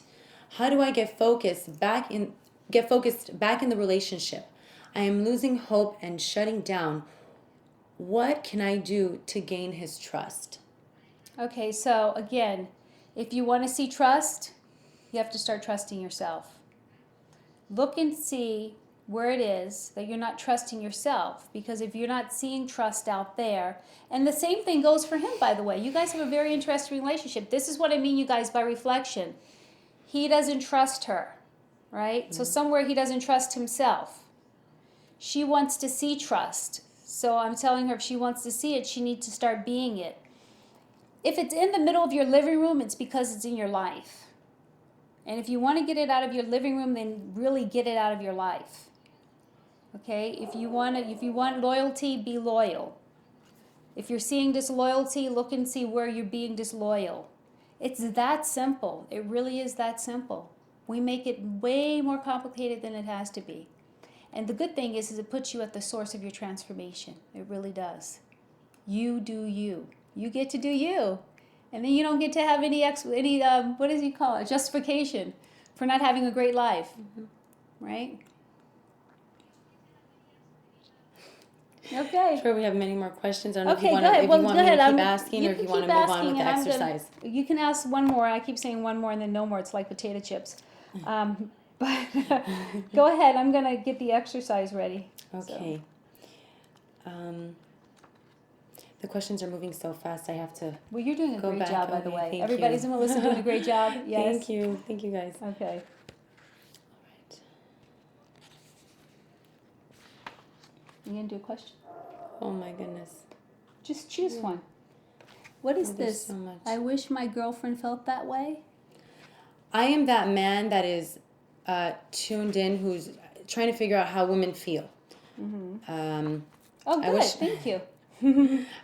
How do I get focused back in the relationship? I am losing hope and shutting down. What can I do to gain his trust? Okay, so again, if you want to see trust, you have to start trusting yourself. Look and see where it is that you're not trusting yourself, because if you're not seeing trust out there, and the same thing goes for him, by the way. You guys have a very interesting relationship. This is what I mean, you guys, by reflection. He doesn't trust her, right? Mm-hmm. So somewhere he doesn't trust himself. She wants to see trust. So I'm telling her if she wants to see it, she needs to start being it. If it's in the middle of your living room, it's because it's in your life. And if you want to get it out of your living room, then really get it out of your life. Okay? If you want loyalty, be loyal. If you're seeing disloyalty, look and see where you're being disloyal. It's that simple. It really is that simple. We make it way more complicated than it has to be. And the good thing is it puts you at the source of your transformation. It really does. You do you. You get to do you. And then you don't get to have any what does he call it? Justification for not having a great life. Right? Okay. Sure, we have many more questions. I don't know Okay, if go ahead. you Well, want go me to ahead. keep asking or if you want to move on with the exercise. You can ask one more. I keep saying one more and then no more. It's like potato chips. But go ahead. I'm going to get the exercise ready. Okay. The questions are moving so fast. I have to. Well, you're doing a great job, by the way. Thank Everybody's in Melissa doing a great job. Yes. Thank you. Thank you, guys. Okay. All right. You going to do a question? Oh, my goodness. Just choose one. What is this? So much. I wish my girlfriend felt that way. I am that man that is tuned in, who's trying to figure out how women feel. Mm-hmm. Oh, good. Thank you.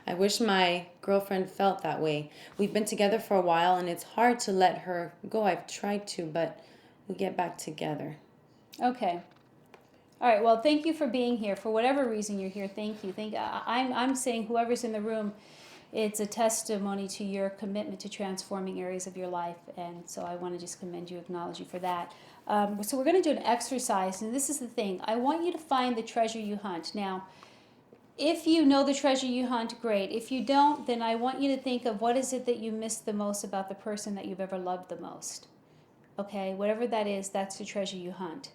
I wish my girlfriend felt that way. We've been together for a while, and it's hard to let her go. I've tried to, but we get back together. Okay. All right. Well, thank you for being here. For whatever reason you're here, thank you. I'm saying whoever's in the room, it's a testimony to your commitment to transforming areas of your life, and so I want to just commend you, acknowledge you for that. So we're going to do an exercise, and this is the thing. I want you to find the treasure you hunt. Now, if you know the treasure you hunt, great. If you don't, then I want you to think of what is it that you miss the most about the person that you've ever loved the most. Okay, whatever that is, that's the treasure you hunt.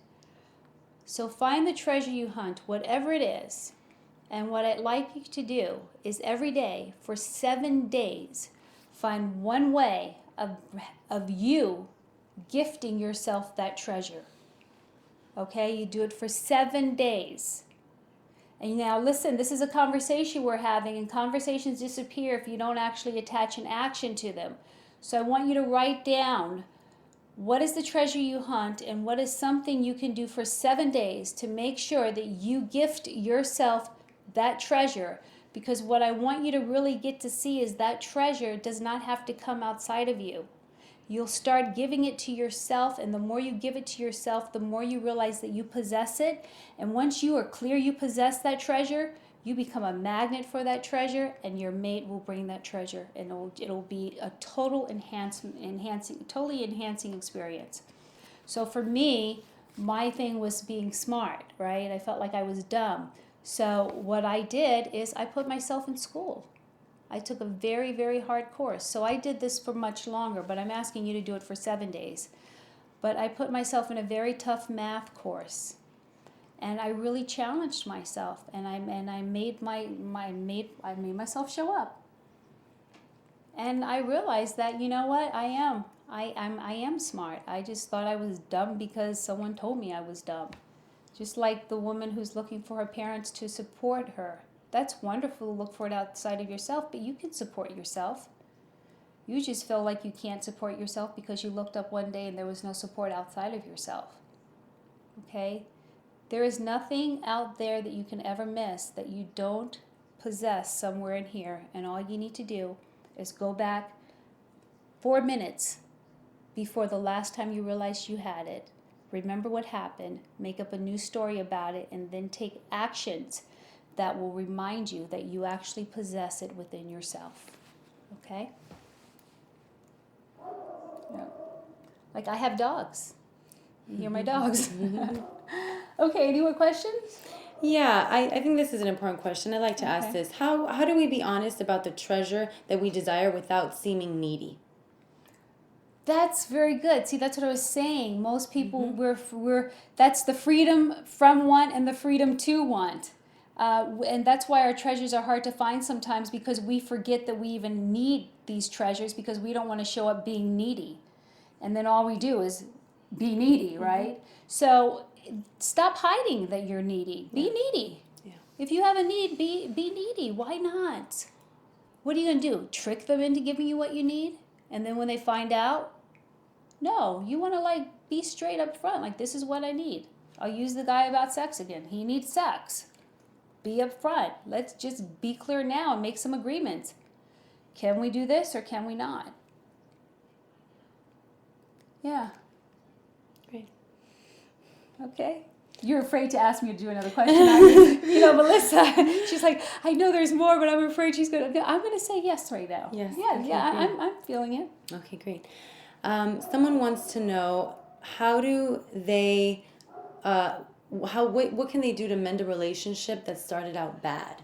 So find the treasure you hunt, whatever it is. And what I'd like you to do is every day for 7 days, find one way of you gifting yourself that treasure. Okay, you do it for 7 days. And now listen, this is a conversation we're having, and conversations disappear if you don't actually attach an action to them. So I want you to write down what is the treasure you hunt and what is something you can do for 7 days to make sure that you gift yourself that treasure. Because what I want you to really get to see is that treasure does not have to come outside of you. You'll start giving it to yourself, and the more you give it to yourself, the more you realize that you possess it. And once you are clear you possess that treasure, you become a magnet for that treasure, and your mate will bring that treasure, and it'll be a totally enhancing experience. So for me, my thing was being smart, right? I felt like I was dumb. So what I did is I put myself in school. I took a very, very hard course. So I did this for much longer, but I'm asking you to do it for 7 days. But I put myself in a very tough math course. And I really challenged myself, and I made myself show up. And I realized that, you know what, I am smart. I just thought I was dumb because someone told me I was dumb. Just like the woman who's looking for her parents to support her. That's wonderful to look for it outside of yourself, but you can support yourself. You just feel like you can't support yourself because you looked up one day and there was no support outside of yourself. Okay? There is nothing out there that you can ever miss that you don't possess somewhere in here, and all you need to do is go back 4 minutes before the last time you realized you had it. Remember what happened, make up a new story about it, and then take actions that will remind you that you actually possess it within yourself. Okay? Yeah. Like I have dogs. You hear my dogs. Okay, any more questions? Yeah, I think this is an important question. I'd like to ask this. How do we be honest about the treasure that we desire without seeming needy? That's very good. See, that's what I was saying. Most people, we're that's the freedom from want and the freedom to want. And that's why our treasures are hard to find sometimes, because we forget that we even need these treasures because we don't want to show up being needy. And then all we do is be needy, right? So stop hiding that you're needy. Be needy. Yeah. If you have a need, be needy. Why not? What are you going to do? Trick them into giving you what you need? And then when they find out, no, you want to be straight up front. Like, this is what I need. I'll use the guy about sex again. He needs sex. Be up front. Let's just be clear now and make some agreements. Can we do this or can we not? Yeah. Okay. You're afraid to ask me to do another question, aren't you? You know, Melissa, she's like, I know there's more, but I'm afraid she's going to. I'm going to say yes right now. Yes. Yeah, Okay, yeah, great. I'm feeling it. Okay, great. Someone wants to know, how do they, what can they do to mend a relationship that started out bad?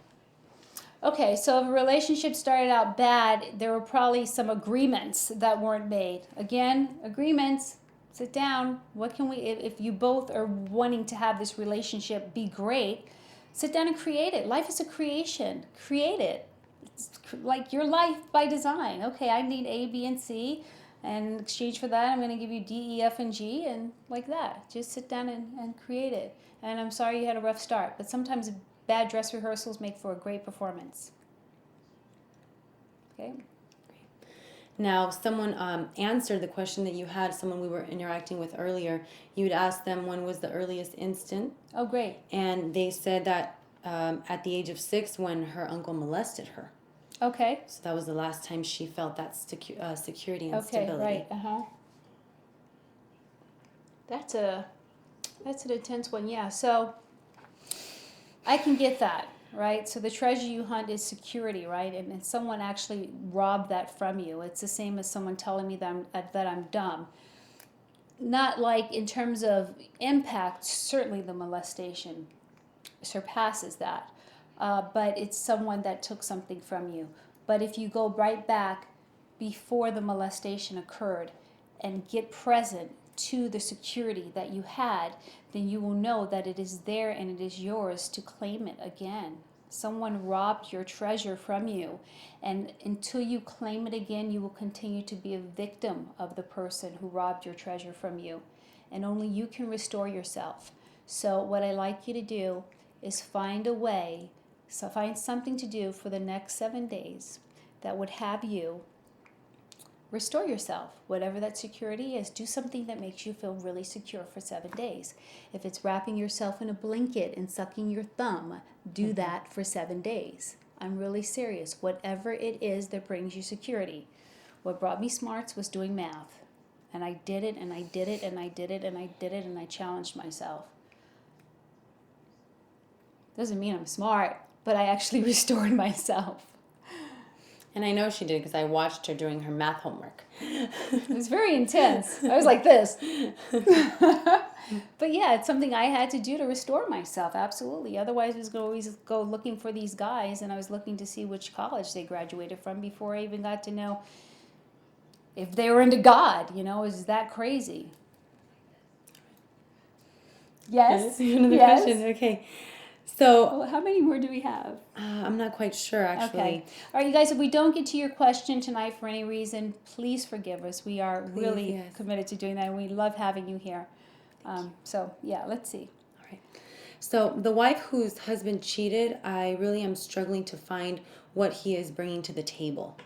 Okay, so if a relationship started out bad, there were probably some agreements that weren't made. Again, agreements. Sit down. What can we, if you both are wanting to have this relationship be great, sit down and create it. Life is a creation. Create it. It's like your life by design. Okay, I need A, B, and C. And in exchange for that, I'm going to give you D, E, F, and G, and like that. Just sit down and create it. And I'm sorry you had a rough start, but sometimes bad dress rehearsals make for a great performance. Okay. Now, someone answered the question that you had, someone we were interacting with earlier. You'd asked them when was the earliest instant, Oh, great. and they said that at the age of 6 when her uncle molested her. Okay. So that was the last time she felt that security and Okay. stability. Right. That's an intense one. Yeah. So I can get that. Right. So the treasure you hunt is security, right? And someone actually robbed that from you. It's the same as someone telling me that I'm dumb. Not like in terms of impact. Certainly, the molestation surpasses that. But it's someone that took something from you. But if you go right back before the molestation occurred and get present to the security that you had, then you will know that it is there and it is yours to claim it again. Someone robbed your treasure from you, and until you claim it again, you will continue to be a victim of the person who robbed your treasure from you, and only you can restore yourself. So what I like you to do is find a way, so find something to do for the next 7 days that would have you restore yourself. Whatever that security is, do something that makes you feel really secure for 7 days. If it's wrapping yourself in a blanket and sucking your thumb, do that for 7 days. I'm really serious. Whatever it is that brings you security. What brought me smarts was doing math. And I did it, and I did it, and I did it, and I did it, and I challenged myself. Doesn't mean I'm smart, but I actually restored myself. And I know she did because I watched her doing her math homework. It was very intense. I was like this. But yeah, it's something I had to do to restore myself, absolutely. Otherwise, I was going to always go looking for these guys, and I was looking to see which college they graduated from before I even got to know if they were into God. You know, is that crazy? Yes. Another Yes. question. Okay. So Well, how many more do we have? I'm not quite sure, actually. Okay. All right, you guys, if we don't get to your question tonight for any reason, please forgive us. We are really yes. committed to doing that, and we love having you here. So, yeah, let's see. All right. So the wife whose husband cheated, I really am struggling to find what he is bringing to the table.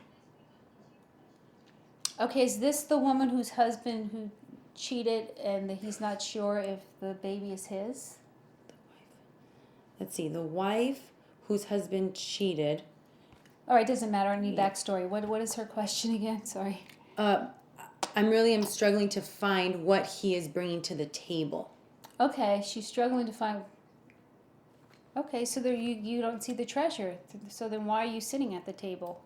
Okay, is this the woman whose husband who cheated and that he's not sure if the baby is his? Let's see. The wife whose husband cheated. All right, doesn't matter. Any backstory. What is her question again? Sorry. I'm struggling to find what he is bringing to the table. Okay, she's struggling to find. Okay, so there you don't see the treasure. So then why are you sitting at the table?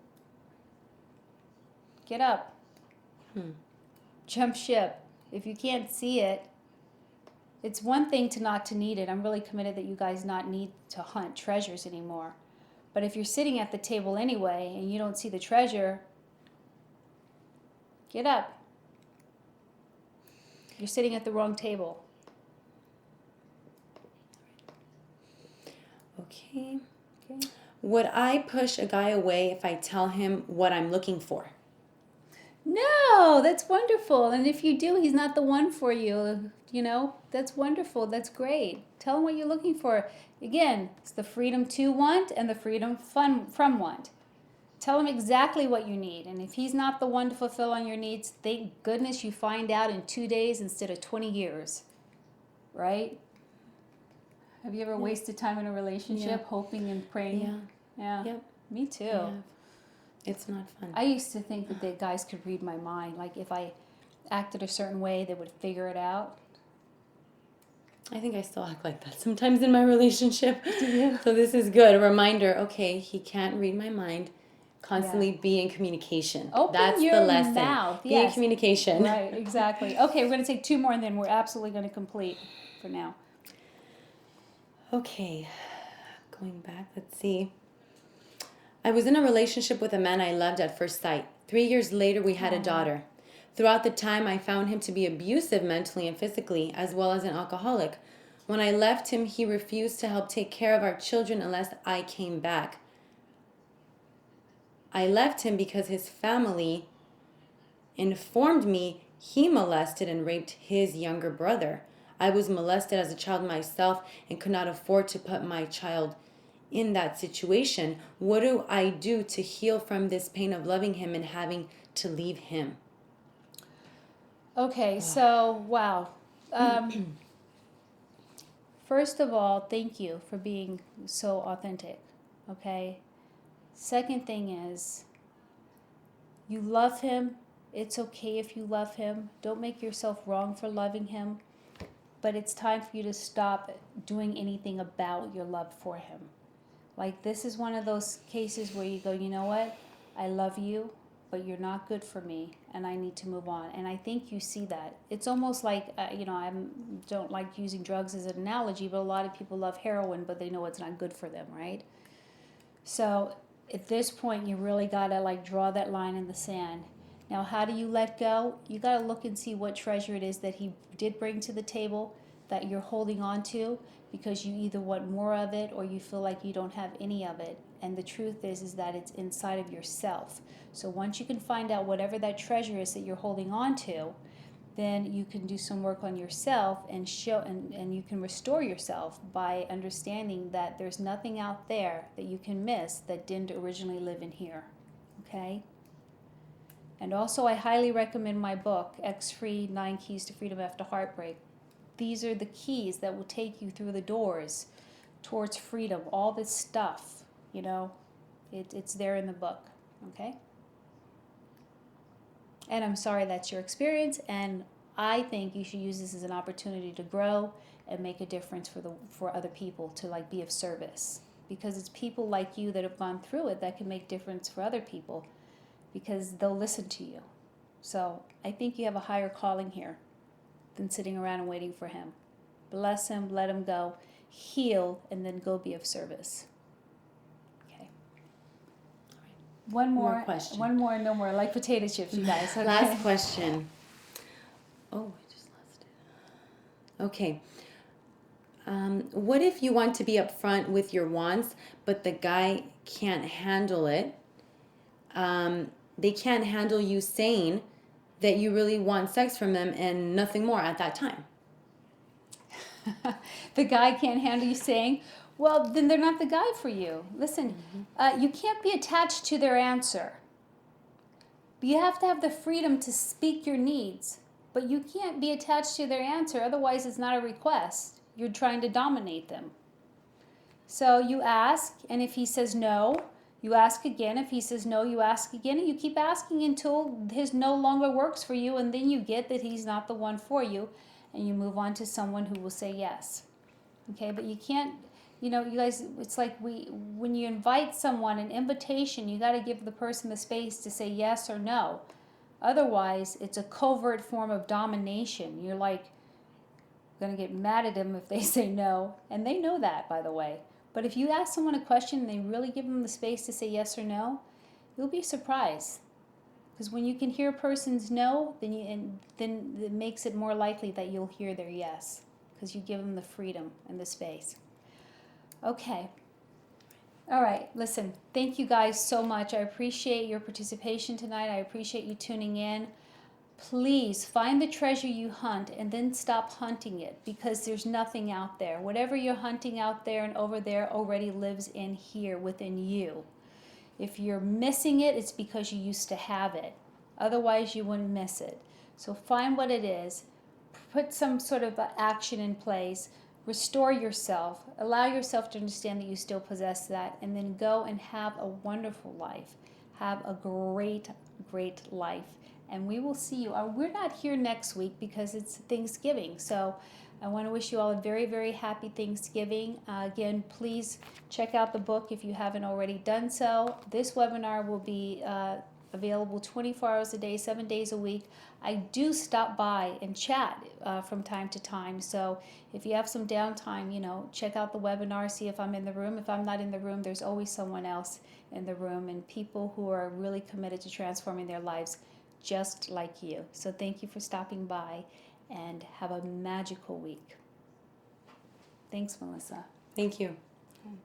Get up. Jump ship. If you can't see it, it's one thing to not to need it. I'm really committed that you guys not need to hunt treasures anymore. But if you're sitting at the table anyway and you don't see the treasure, get up. You're sitting at the wrong table. Okay. Okay. Would I push a guy away if I tell him what I'm looking for? No, that's wonderful. And if you do, he's not the one for you. You know, that's wonderful. That's great. Tell him what you're looking for. Again, it's the freedom to want and the freedom from want. Tell him exactly what you need. And if he's not the one to fulfill on your needs, thank goodness you find out in 2 days instead of 20 years. Right? Have you ever wasted time in a relationship hoping and praying? Yeah. Yep. Me too. Yeah. It's not fun. I used to think that the guys could read my mind. Like if I acted a certain way, they would figure it out. I think I still act like that sometimes in my relationship. Do you? So this is good. A reminder, okay, he can't read my mind. Yeah. Constantly be in communication. Open That's the your lesson. mouth. Be in Yes. communication. Right, exactly. Okay, we're going to take two more and then we're absolutely going to complete for now. Okay, going back, let's see. I was in a relationship with a man I loved at first sight. 3 years later, we had a daughter. Throughout the time, I found him to be abusive mentally and physically, as well as an alcoholic. When I left him, he refused to help take care of our children unless I came back. I left him because his family informed me he molested and raped his younger brother. I was molested as a child myself and could not afford to put my child in that situation. What do I do to heal from this pain of loving him and having to leave him? Okay, so, wow. First of all, thank you for being so authentic, okay? Second thing is, you love him. It's okay if you love him. Don't make yourself wrong for loving him. But it's time for you to stop doing anything about your love for him. Like, this is one of those cases where you go, you know what? I love you, but you're not good for me, and I need to move on. And I think you see that. It's almost like, I don't like using drugs as an analogy, but a lot of people love heroin, but they know it's not good for them, right? So at this point, you really got to like draw that line in the sand. Now, how do you let go? You got to look and see what treasure it is that he did bring to the table that you're holding on to, because you either want more of it or you feel like you don't have any of it. And the truth is that it's inside of yourself. So once you can find out whatever that treasure is that you're holding on to, then you can do some work on yourself and and you can restore yourself by understanding that there's nothing out there that you can miss that didn't originally live in here. Okay? And also, I highly recommend my book, X Free 9 Keys to Freedom After Heartbreak. These are the keys that will take you through the doors towards freedom. All this stuff, it's there in the book. Okay? And I'm sorry that's your experience, and I think you should use this as an opportunity to grow and make a difference for other people, to like be of service, because it's people like you that have gone through it that can make difference for other people, because they'll listen to you. So I think you have a higher calling here than sitting around and waiting for him. Bless him, let him go, heal, and then go be of service. Okay. One more question. One more, no more. Like potato chips, you guys. Okay? Last question. Oh, I just lost it. Okay. What if you want to be upfront with your wants, but the guy can't handle it? They can't handle you saying that you really want sex from them and nothing more at that time. The guy can't handle you saying, well, then they're not the guy for you. Listen, you can't be attached to their answer. You have to have the freedom to speak your needs, but you can't be attached to their answer. Otherwise, it's not a request. You're trying to dominate them. So you ask, and if he says no, you ask again. If he says no, you ask again, and you keep asking until his no longer works for you, and then you get that he's not the one for you, and you move on to someone who will say yes. Okay, but you can't, you guys, it's like when you invite someone, an invitation, you got to give the person the space to say yes or no. Otherwise, it's a covert form of domination. You're like going to get mad at them if they say no, and they know that, by the way. But if you ask someone a question and they really give them the space to say yes or no, you'll be surprised. Because when you can hear a person's no, then it makes it more likely that you'll hear their yes, because you give them the freedom and the space. Okay. All right. Listen, thank you guys so much. I appreciate your participation tonight. I appreciate you tuning in. Please find the treasure you hunt and then stop hunting it, because there's nothing out there. Whatever you're hunting out there and over there already lives in here within you. If you're missing it, it's because you used to have it. Otherwise, you wouldn't miss it. So find what it is. Put some sort of action in place. Restore yourself. Allow yourself to understand that you still possess that. And then go and have a wonderful life. Have a great, great life. And we will see you. We're not here next week because it's Thanksgiving. So I want to wish you all a very, very happy Thanksgiving. Again, please check out the book if you haven't already done so. This webinar will be available 24 hours a day, 7 days a week. I do stop by and chat from time to time. So if you have some downtime, check out the webinar, see if I'm in the room. If I'm not in the room, there's always someone else in the room, and people who are really committed to transforming their lives just like you. So thank you for stopping by, and have a magical week. Thanks, Melissa. Thank you. Okay.